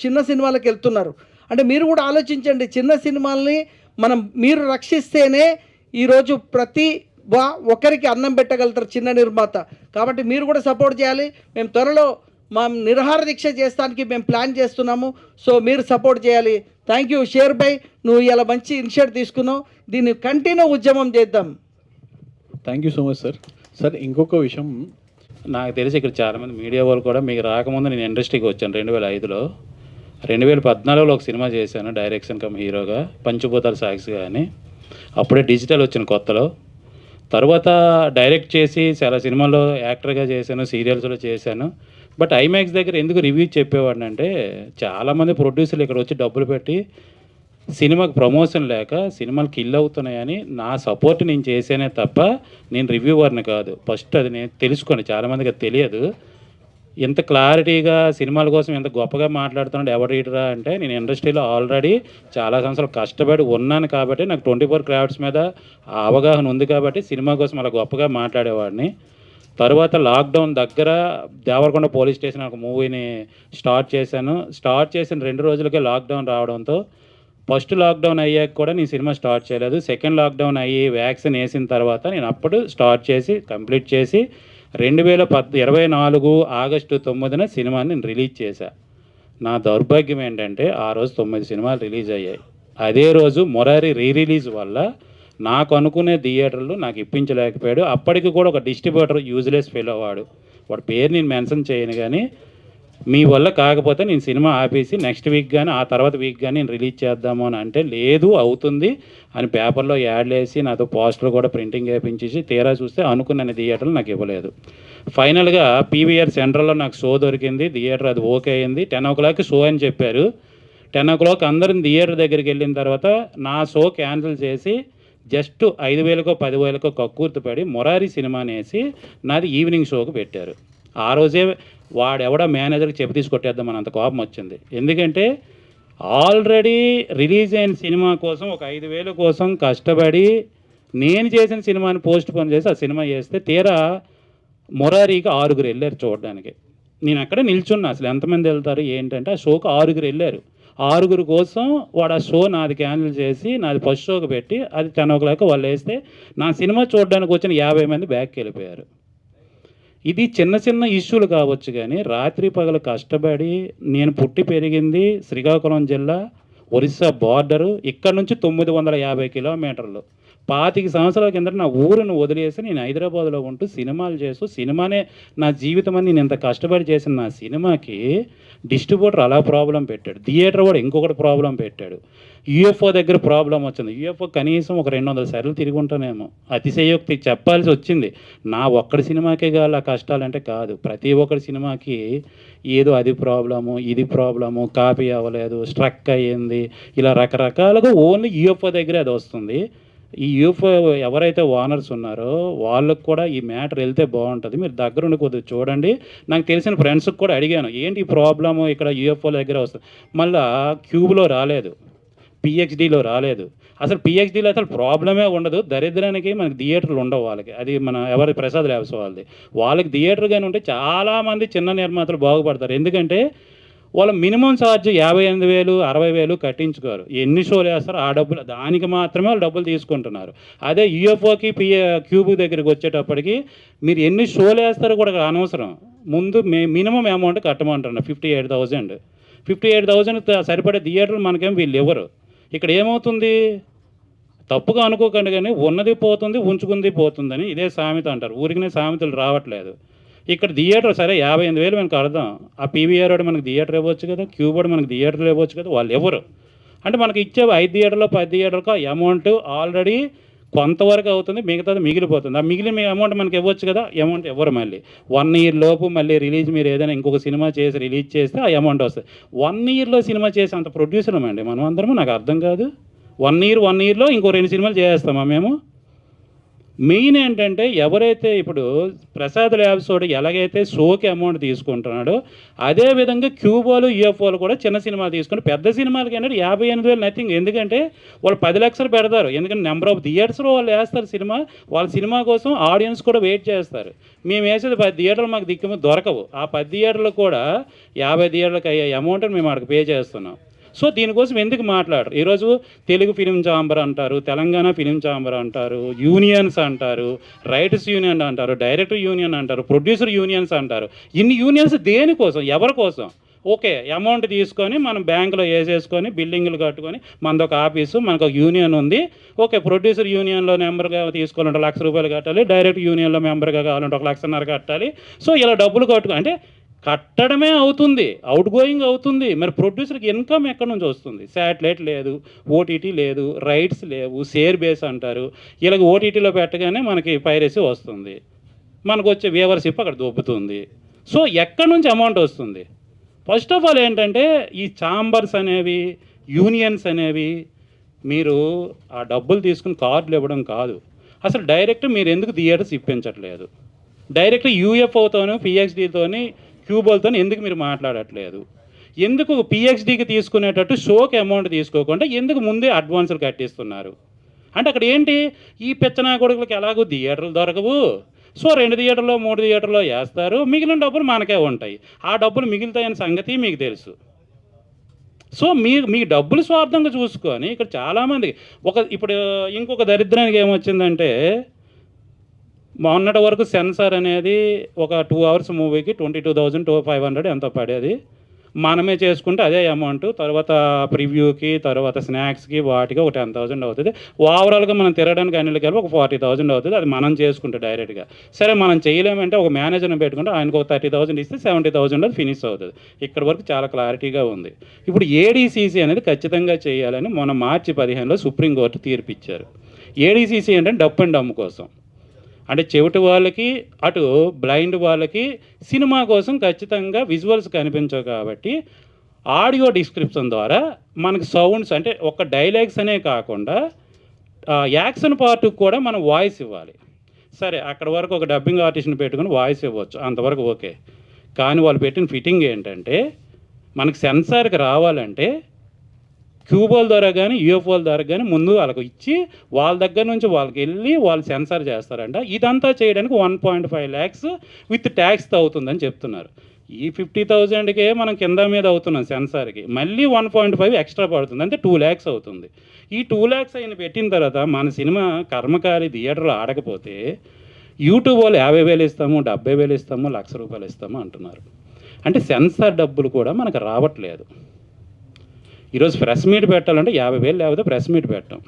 Speaker 1: చిన్న సినిమాలకు వెళ్తున్నారు. అంటే మీరు కూడా ఆలోచించండి, చిన్న సినిమాల్ని మీరు రక్షిస్తేనే ఈరోజు ఒక్కరికి అన్నం పెట్టగలుగుతారు చిన్న నిర్మాత. కాబట్టి మీరు కూడా సపోర్ట్ చేయాలి. మేము త్వరలో మా నిరాహార దీక్ష చేస్తానికి మేము ప్లాన్ చేస్తున్నాము. సో మీరు సపోర్ట్ చేయాలి. థ్యాంక్ యూ షేర్ బై, నువ్వు ఇలా మంచి ఇనిషియేటివ్ తీసుకున్నావు. దీన్ని కంటిన్యూ ఉద్యమం చేద్దాం.
Speaker 3: Thank you so much sir. Sir ఇంకొక విషయం,
Speaker 2: నాకు తెలిసి ఇక్కడ చాలామంది మీడియా వాళ్ళు కూడా, మీకు రాకముందు నేను ఇండస్ట్రీకి వచ్చాను 2005లో. 2014లో ఒక సినిమా చేశాను డైరెక్షన్ కమ్ హీరోగా, పంచభూతాల సాక్షిగా అని. అప్పుడే డిజిటల్ వచ్చిన కొత్తలో. తర్వాత డైరెక్ట్ చేసి చాలా సినిమాల్లో యాక్టర్గా చేశాను, సీరియల్స్లో చేశాను. బట్ ఐమాక్స్ దగ్గర ఎందుకు రివ్యూ చెప్పేవాడిని అంటే, చాలామంది ప్రొడ్యూసర్లు ఇక్కడ వచ్చి డబ్బులు పెట్టి సినిమాకి ప్రమోషన్ లేక సినిమాలు కిల్ అవుతున్నాయని నా సపోర్ట్ నేను చేసేనే తప్ప నేను రివ్యూవర్ని కాదు. ఫస్ట్ అది నేను తెలుసుకోండి, చాలామందికి అది తెలియదు. ఎంత క్లారిటీగా సినిమాల కోసం ఎంత గొప్పగా మాట్లాడుతున్నాడు ఎవరు రీడరా అంటే, నేను ఇండస్ట్రీలో ఆల్రెడీ చాలా సంవత్సరాలు కష్టపడి ఉన్నాను కాబట్టి నాకు 24 క్రాఫ్ట్స్ మీద అవగాహన ఉంది కాబట్టి సినిమా కోసం అలా గొప్పగా మాట్లాడేవాడిని. తర్వాత లాక్డౌన్ దగ్గర దేవరకొండ పోలీస్ స్టేషన్ ఒక మూవీని స్టార్ట్ చేశాను. స్టార్ట్ చేసిన 2 రోజులకే లాక్డౌన్ రావడంతో ఫస్ట్ లాక్డౌన్ అయ్యాక కూడా నేను సినిమా స్టార్ట్ చేయలేదు. సెకండ్ లాక్డౌన్ అయ్యి వ్యాక్సిన్ వేసిన తర్వాత నేను అప్పుడు స్టార్ట్ చేసి కంప్లీట్ చేసి 2024 ఆగస్టు 9న సినిమాని నేను రిలీజ్ చేశా. నా దౌర్భాగ్యం ఏంటంటే ఆ రోజు 9 సినిమాలు రిలీజ్ అయ్యాయి. అదే రోజు మొరారి రిలీజ్ వల్ల నాకు అనుకునే థియేటర్లు నాకు ఇప్పించలేకపోయాడు. అప్పటికి కూడా ఒక డిస్ట్రిబ్యూటర్ యూజ్లెస్ ఫెయిల్ అవ్వాడు, వాడి పేరు నేను మెన్షన్ చేయను, కానీ మీ వల్ల కాకపోతే నేను సినిమా ఆపేసి నెక్స్ట్ వీక్ కానీ ఆ తర్వాత వీక్ కానీ నేను రిలీజ్ చేద్దాము అని అంటే, లేదు అవుతుంది అని పేపర్లో యాడ్లు వేసి నాతో పోస్టర్లు కూడా ప్రింటింగ్ వేయించేసి తీరా చూస్తే అనుకున్న థియేటర్లు నాకు ఇవ్వలేదు. ఫైనల్గా పీవీఆర్ సెంట్రల్లో నాకు షో దొరికింది, థియేటర్ అది ఓకే అయింది. 10 o'clock షో అని చెప్పారు. 10 o'clock అందరం థియేటర్ దగ్గరికి వెళ్ళిన తర్వాత నా షో క్యాన్సిల్ చేసి జస్ట్ 5,000కో 10,000కో కక్కుర్తిపడి మొరారి సినిమాని వేసి నాది ఈవినింగ్ షోకి పెట్టారు. ఆ రోజే వాడెవడ మేనేజర్కి చెప్పి తీసుకొట్టేద్దామని అంత కోపం వచ్చింది. ఎందుకంటే ఆల్రెడీ రిలీజ్ అయిన సినిమా కోసం ఒక 5,000 కోసం కష్టపడి నేను చేసిన సినిమాని పోస్ట్ పోన్ చేసి ఆ సినిమా చేస్తే తీరా మొరారికి 6 వెళ్ళారు చూడడానికి. నేను అక్కడ నిల్చున్నా, అసలు ఎంతమంది వెళ్తారు ఏంటంటే ఆ షోకి 6 వెళ్ళారు. 6 కోసం వాడు ఆ షో నాది క్యాన్సిల్ చేసి నాది ఫస్ట్ షోకి పెట్టి అది 10 o'clock వాళ్ళు వేస్తే నా సినిమా చూడడానికి వచ్చిన 50 మంది బ్యాక్కి వెళ్ళిపోయారు. ఇది చిన్న చిన్న ఇష్యూలు కావచ్చు, కానీ రాత్రి పగలు కష్టపడి నేను పుట్టి పెరిగింది శ్రీకాకుళం జిల్లా ఒరిస్సా బార్డరు, ఇక్కడ నుంచి 950 కిలోమీటర్లు 25 సంవత్సరాల కిందట నా ఊరును వదిలేసి నేను హైదరాబాద్లో ఉంటూ సినిమాలు చేస్తూ సినిమానే నా జీవితం అని నేను ఇంత కష్టపడి చేసిన నా సినిమాకి డిస్ట్రిబ్యూటర్ అలా ప్రాబ్లం పెట్టాడు, థియేటర్ కూడా ఇంకొకటి ప్రాబ్లం పెట్టాడు, యూఎఫ్ఓ దగ్గర ప్రాబ్లం వచ్చింది. యూఎఫ్ఓ కనీసం ఒక 200 సార్లు తిరిగి ఉంటానేమో, అతిశయోక్తి చెప్పాల్సి వచ్చింది. నా ఒక్కడి సినిమాకే కాదు ఆ కష్టాలంటే కాదు, ప్రతి ఒక్కరి సినిమాకి ఏదో అది ప్రాబ్లము, ఇది ప్రాబ్లము, కాపీ అవ్వలేదు, స్ట్రక్ అయ్యింది, ఇలా రకరకాలుగా ఓన్లీ యూఎఫ్ఓ దగ్గరే అది వస్తుంది. ఈ యూఎఫ్ఓ ఎవరైతే ఓనర్స్ ఉన్నారో వాళ్ళకు కూడా ఈ మ్యాటర్ వెళ్తే బాగుంటుంది, మీరు దగ్గరుండి కొద్దిగా చూడండి. నాకు తెలిసిన ఫ్రెండ్స్కి కూడా అడిగాను, ఏంటి ఈ ప్రాబ్లము ఇక్కడ యూఎఫ్ఓ దగ్గర వస్తుంది, మళ్ళీ క్యూబ్లో రాలేదు, పిహెచ్డీలో రాలేదు. అసలు పిహెచ్డీలో అసలు ప్రాబ్లమే ఉండదు, దరిద్రానికి మనకి థియేటర్లు ఉండవు వాళ్ళకి. అది మన ఎవరి ప్రసాద్ ల్యాబ్స్ వాళ్ళకి థియేటర్ కానీ ఉంటే చాలామంది చిన్న నిర్మాతలు బాగుపడతారు. ఎందుకంటే వాళ్ళ మినిమం ఛార్జ్ 58,000 60,000 కట్టించుకోరు, ఎన్ని షోలు వేస్తారో ఆ డబ్బులు దానికి మాత్రమే వాళ్ళు డబ్బులు తీసుకుంటున్నారు. అదే యూఎఫ్ఓకి క్యూబ్ దగ్గరికి వచ్చేటప్పటికి మీరు ఎన్ని షోలు వేస్తారో కూడా అనవసరం, ముందు మినిమం అమౌంట్ కట్టమంటున్నారు 58,000. 58,000 సరిపడే థియేటర్లు మనకేం వీళ్ళు ఎవరు. ఇక్కడ ఏమవుతుంది, తప్పుగా అనుకోకండి కానీ ఉన్నది పోతుంది ఉంచుకుంది పోతుందని ఇదే సామెత అంటారు. ఊరికనే సామెతలు రావట్లేదు. ఇక్కడ థియేటర్ సరే 58,000 మేము కడదాం, ఆ పీవీఆర్ వాడు మనకి థియేటర్ ఇవ్వచ్చు కదా, క్యూబ్ వాడు మనకి థియేటర్లు ఇవ్వచ్చు కదా, వాళ్ళు ఎవరు అంటే మనకి ఇచ్చే 5 థియేటర్లో 10 థియేటర్లకు అమౌంట్ ఆల్రెడీ కొంతవరకు అవుతుంది, మిగతాది మిగిలిపోతుంది. ఆ మిగిలిన అమౌంట్ మనకి ఇవ్వచ్చు కదా, అమౌంట్ ఎవరు మళ్ళీ 1 ఇయర్ లోపు మళ్ళీ రిలీజ్ మీరు ఏదైనా ఇంకొక సినిమా చేసి రిలీజ్ చేస్తే ఆ అమౌంట్ వస్తుంది. 1 ఇయర్లో సినిమా చేసే అంత ప్రొడ్యూసర్ అండి మనం అందరము, నాకు అర్థం కాదు. 1 ఇయర్లో ఇంకో 2 సినిమాలు చేస్తామా మేము? మెయిన్ ఏంటంటే ఎవరైతే ఇప్పుడు ప్రసాద్ ల్యాబ్స్ తోటి ఎలాగైతే షోకి అమౌంట్ తీసుకుంటున్నాడో అదేవిధంగా క్యూబోలు యూఎఫ్ఓలు కూడా చిన్న సినిమాలు తీసుకుని పెద్ద సినిమాలకి ఏంటంటే 58,000 నథింగ్. ఎందుకంటే వాళ్ళు 10 లక్షలు పెడతారు, ఎందుకంటే నెంబర్ ఆఫ్ థియేటర్స్లో వాళ్ళు వేస్తారు సినిమా, వాళ్ళ సినిమా కోసం ఆడియన్స్ కూడా వెయిట్ చేస్తారు. మేము వేసేది 10 థియేటర్లు మాకు దిక్కు దొరకవు, ఆ 10 థియేటర్లు కూడా 50 థియేటర్లకు అయ్యే అమౌంట్ మేము అక్కడికి పే చేస్తున్నాం. సో దీనికోసం ఎందుకు మాట్లాడరు? ఈరోజు తెలుగు ఫిలిం ఛాంబర్ అంటారు, తెలంగాణ ఫిలిం ఛాంబర్ అంటారు, యూనియన్స్ అంటారు, రైటర్స్ యూనియన్ అంటారు, డైరెక్టర్ యూనియన్ అంటారు, ప్రొడ్యూసర్ యూనియన్స్ అంటారు. ఇన్ని యూనియన్స్ దేనికోసం, ఎవరి కోసం? ఓకే, అమౌంట్ తీసుకొని మనం బ్యాంకులో వేసేసుకొని బిల్డింగ్లు కట్టుకొని మనదొక ఆఫీసు, మనకు ఒక యూనియన్ ఉంది. ఓకే, ప్రొడ్యూసర్ యూనియన్లో మెంబర్గా తీసుకోవాలంటే ₹1,00,000 కట్టాలి, డైరెక్ట్ యూనియన్లో మెంబర్గా కావాలంటే ₹1,50,000 కట్టాలి. సో ఇలా డబ్బులు కట్టుకో అంటే కట్టడమే అవుతుంది, అవుట్ గోయింగ్ అవుతుంది. మరి ప్రొడ్యూసర్కి ఇన్కమ్ ఎక్కడి నుంచి వస్తుంది? శాటిలైట్ లేదు, ఓటీటీ లేదు, రైట్స్ లేవు, షేర్ బేస్ అంటారు. ఇలాగ ఓటీటీలో పెట్టగానే మనకి పైరసీ వస్తుంది, మనకు వచ్చే వ్యూవర్షిప్ అక్కడ దొబ్బుతుంది. సో ఎక్కడి నుంచి అమౌంట్ వస్తుంది? ఫస్ట్ ఆఫ్ ఆల్ ఏంటంటే ఈ ఛాంబర్స్ అనేవి, యూనియన్స్ అనేవి మీరు ఆ డబ్బులు తీసుకుని కార్డులు ఇవ్వడం కాదు, అసలు డైరెక్ట్ మీరు ఎందుకు థియేటర్స్ ఇప్పించట్లేదు? డైరెక్ట్ యూఎఫ్ఓతోనూ పిహెచ్డీతోని క్యూబోల్తో ఎందుకు మీరు మాట్లాడట్లేదు? ఎందుకు పిహెచ్డీకి తీసుకునేటట్టు షోకి అమౌంట్ తీసుకోకుండా ఎందుకు ముందే అడ్వాన్సులు కట్టిస్తున్నారు? అంటే అక్కడ ఏంటి, ఈ పెచ్చనా కొడుకులకి ఎలాగో థియేటర్లు దొరకవు, సో 2 థియేటర్లో 3 థియేటర్లో వేస్తారు, మిగిలిన డబ్బులు మనకే ఉంటాయి. ఆ డబ్బులు మిగులుతాయని సంగతి మీకు తెలుసు. సో మీ డబ్బులు స్వార్థంగా చూసుకొని ఇక్కడ చాలామంది ఇప్పుడు ఇంకొక దరిద్రానికి ఏమొచ్చిందంటే మొన్నటి వరకు సెన్సార్ అనేది ఒక 2 అవర్స్ మూవీకి 22,500 ఎంతో పడేది, మనమే చేసుకుంటే అదే అమౌంట్, తర్వాత ప్రివ్యూకి, తర్వాత స్నాక్స్కి, వాటికి ఒక 10,000 అవుతుంది. ఓవరాల్గా మనం తిరగడానికి అన్నిటికి కలిపి ఒక 40,000 అవుతుంది. అది మనం చేసుకుంటే డైరెక్ట్గా. సరే మనం చేయలేమంటే ఒక మేనేజర్ని పెట్టుకుంటే ఆయనకు ఒక 30,000 ఇస్తే 70,000 ఫినిష్ అవుతుంది. ఇక్కడ వరకు చాలా క్లారిటీగా ఉంది. ఇప్పుడు ఏడీసీసీ అనేది ఖచ్చితంగా చేయాలని మొన్న మార్చి 15లో సుప్రీంకోర్టు తీర్పు ఇచ్చారు. ఏడీసీసీ అంటే డప్ అండ్ డమ్ కోసం, అంటే చెవిటి వాళ్ళకి అటు బ్లైండ్ వాళ్ళకి సినిమా కోసం ఖచ్చితంగా విజువల్స్ కనిపించవు కాబట్టి ఆడియో డిస్క్రిప్షన్ ద్వారా మనకు సౌండ్స్ అంటే ఒక డైలాగ్స్ అనే కాకుండా యాక్షన్ పార్ట్కి కూడా మనం వాయిస్ ఇవ్వాలి. సరే అక్కడ వరకు ఒక డబ్బింగ్ ఆర్టిస్ట్ని పెట్టుకుని వాయిస్ ఇవ్వచ్చు, అంతవరకు ఓకే. కానీ వాళ్ళు పెట్టిన ఫిట్టింగ్ ఏంటంటే మనకు సెన్సార్కి రావాలంటే క్యూబోల ద్వారా కానీ యూఎఫ్ఓల ద్వారా కానీ ముందు వాళ్ళకు ఇచ్చి వాళ్ళ దగ్గర నుంచి వాళ్ళకి వెళ్ళి వాళ్ళు సెన్సార్ చేస్తారంట. ఇదంతా చేయడానికి 1.5 lakhs విత్ ట్యాక్స్ అవుతుందని చెప్తున్నారు. ఈ 50,000కే మనం కింద మీద అవుతున్నాం సెన్సార్కి, మళ్ళీ 1.5 ఎక్స్ట్రా పడుతుంది, అంటే 2 lakhs అవుతుంది. ఈ 2 lakhs అయిన పెట్టిన తర్వాత మన సినిమా కర్మకారి థియేటర్లో ఆడకపోతే యూట్యూబ్ వాళ్ళు 50,000 ఇస్తాము, 70,000 ఇస్తాము, ₹1,00,000 ఇస్తాము అంటున్నారు. అంటే సెన్సార్ డబ్బులు కూడా మనకు రావట్లేదు. ఈరోజు ప్రెస్ మీట్ పెట్టాలంటే 50,000 లేకపోతే ప్రెస్ మీట్ పెట్టాం.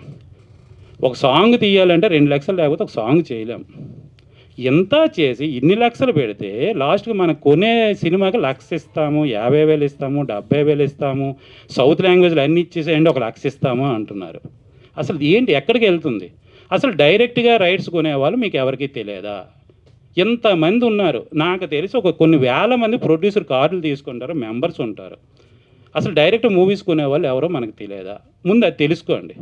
Speaker 2: ఒక సాంగ్ తీయాలంటే 2 లక్షలు లేకపోతే ఒక సాంగ్ చేయలేం. ఎంత చేసి ఇన్ని లక్షలు పెడితే లాస్ట్కి మనం కొనే సినిమాకి 1,00,000 ఇస్తాము, 50,000 ఇస్తాము, 70,000 ఇస్తాము, సౌత్ లాంగ్వేజ్లో అన్ని ఇచ్చేసేయండి 1,00,000 ఇస్తాము అంటున్నారు. అసలు ఏంటి, ఎక్కడికి వెళ్తుంది? అసలు డైరెక్ట్గా రైట్స్ కొనేవాళ్ళు మీకు ఎవరికి తెలియదా? ఎంతమంది ఉన్నారు నాకు తెలిసి, కొన్ని వేల మంది ప్రొడ్యూసర్ కార్డులు తీసుకుంటారు, మెంబర్స్ ఉంటారు. అసలు డైరెక్ట్ మూవీస్ కొనేవాళ్ళు ఎవరో మనకు తెలియదా? ముందు అది తెలుసుకోండి.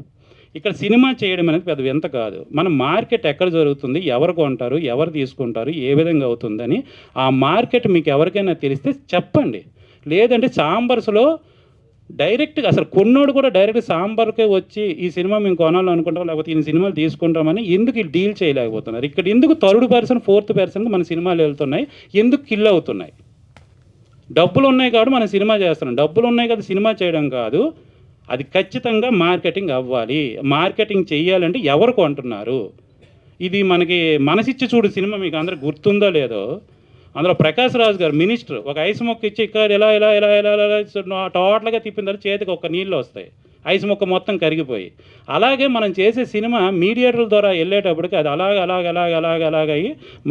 Speaker 2: ఇక్కడ సినిమా చేయడం అనేది పెద్ద వింత కాదు. మన మార్కెట్ ఎక్కడ జరుగుతుంది, ఎవరు కొంటారు, ఎవరు తీసుకుంటారు, ఏ విధంగా అవుతుందని ఆ మార్కెట్ మీకు ఎవరికైనా తెలిస్తే చెప్పండి. లేదంటే సాంబర్స్లో డైరెక్ట్గా అసలు కొన్నోడు కూడా డైరెక్ట్ సాంబార్కే వచ్చి ఈ సినిమా మేము కొనాలనుకుంటాం, లేకపోతే ఈ సినిమాలు తీసుకుంటామని ఎందుకు డీల్ చేయలేకపోతున్నారు? ఇక్కడ ఎందుకు థర్డ్ పర్సన్, ఫోర్త్ పర్సన్కి మన సినిమాలు వెళ్తున్నాయి, ఎందుకు కిల్ అవుతున్నాయి? డబ్బులు ఉన్నాయి కాబట్టి మనం సినిమా చేస్తున్నాం. డబ్బులు ఉన్నాయి కదా సినిమా చేయడం కాదు, అది ఖచ్చితంగా మార్కెటింగ్ అవ్వాలి. మార్కెటింగ్ చేయాలంటే ఎవరు కొంటున్నారు? ఇది మనకి మనసిచ్చి చూడు సినిమా మీకు అందరికి గుర్తుందో లేదో, అందులో ప్రకాష్ రాజ్ గారు మినిస్టర్ ఒక ఐస్ మొక్క ఇచ్చి ఇక్కడ ఇలా ఇలా ఇలా ఇలా ఇలా టోటల్గా తిప్పిన తర్వాత చేతికి ఒక నీళ్ళు వస్తాయి, ఐస్ మొక్క మొత్తం కరిగిపోయి. అలాగే మనం చేసే సినిమా మీడియేటర్ల ద్వారా వెళ్ళేటప్పటికి అది అలాగ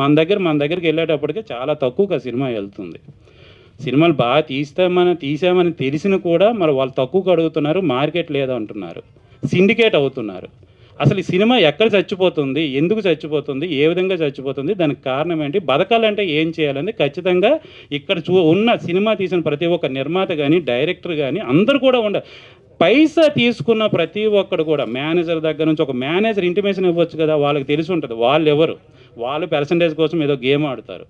Speaker 2: మన దగ్గరికి వెళ్ళేటప్పటికి చాలా తక్కువగా సినిమా వెళ్తుంది. సినిమాలు బాగా తీసామని తెలిసిన కూడా మరి వాళ్ళు తక్కువగా అడుగుతున్నారు, మార్కెట్ లేదంటున్నారు, సిండికేట్ అవుతున్నారు. అసలు ఈ సినిమా ఎక్కడ చచ్చిపోతుంది, ఎందుకు చచ్చిపోతుంది, ఏ విధంగా చచ్చిపోతుంది, దానికి కారణం ఏంటి, బతకాలంటే ఏం చేయాలని ఖచ్చితంగా ఇక్కడ ఉన్న సినిమా తీసిన ప్రతి ఒక్క నిర్మాత కానీ డైరెక్టర్ కానీ అందరూ కూడా ఉండాలి. పైసా తీసుకున్న ప్రతి ఒక్కడు కూడా మేనేజర్ దగ్గర నుంచి, ఒక మేనేజర్ ఇంటిమేషన్ ఇవ్వచ్చు కదా, వాళ్ళకి తెలిసి ఉంటుంది వాళ్ళు ఎవరు, వాళ్ళు పర్సంటేజ్ కోసం ఏదో గేమ్ ఆడతారు.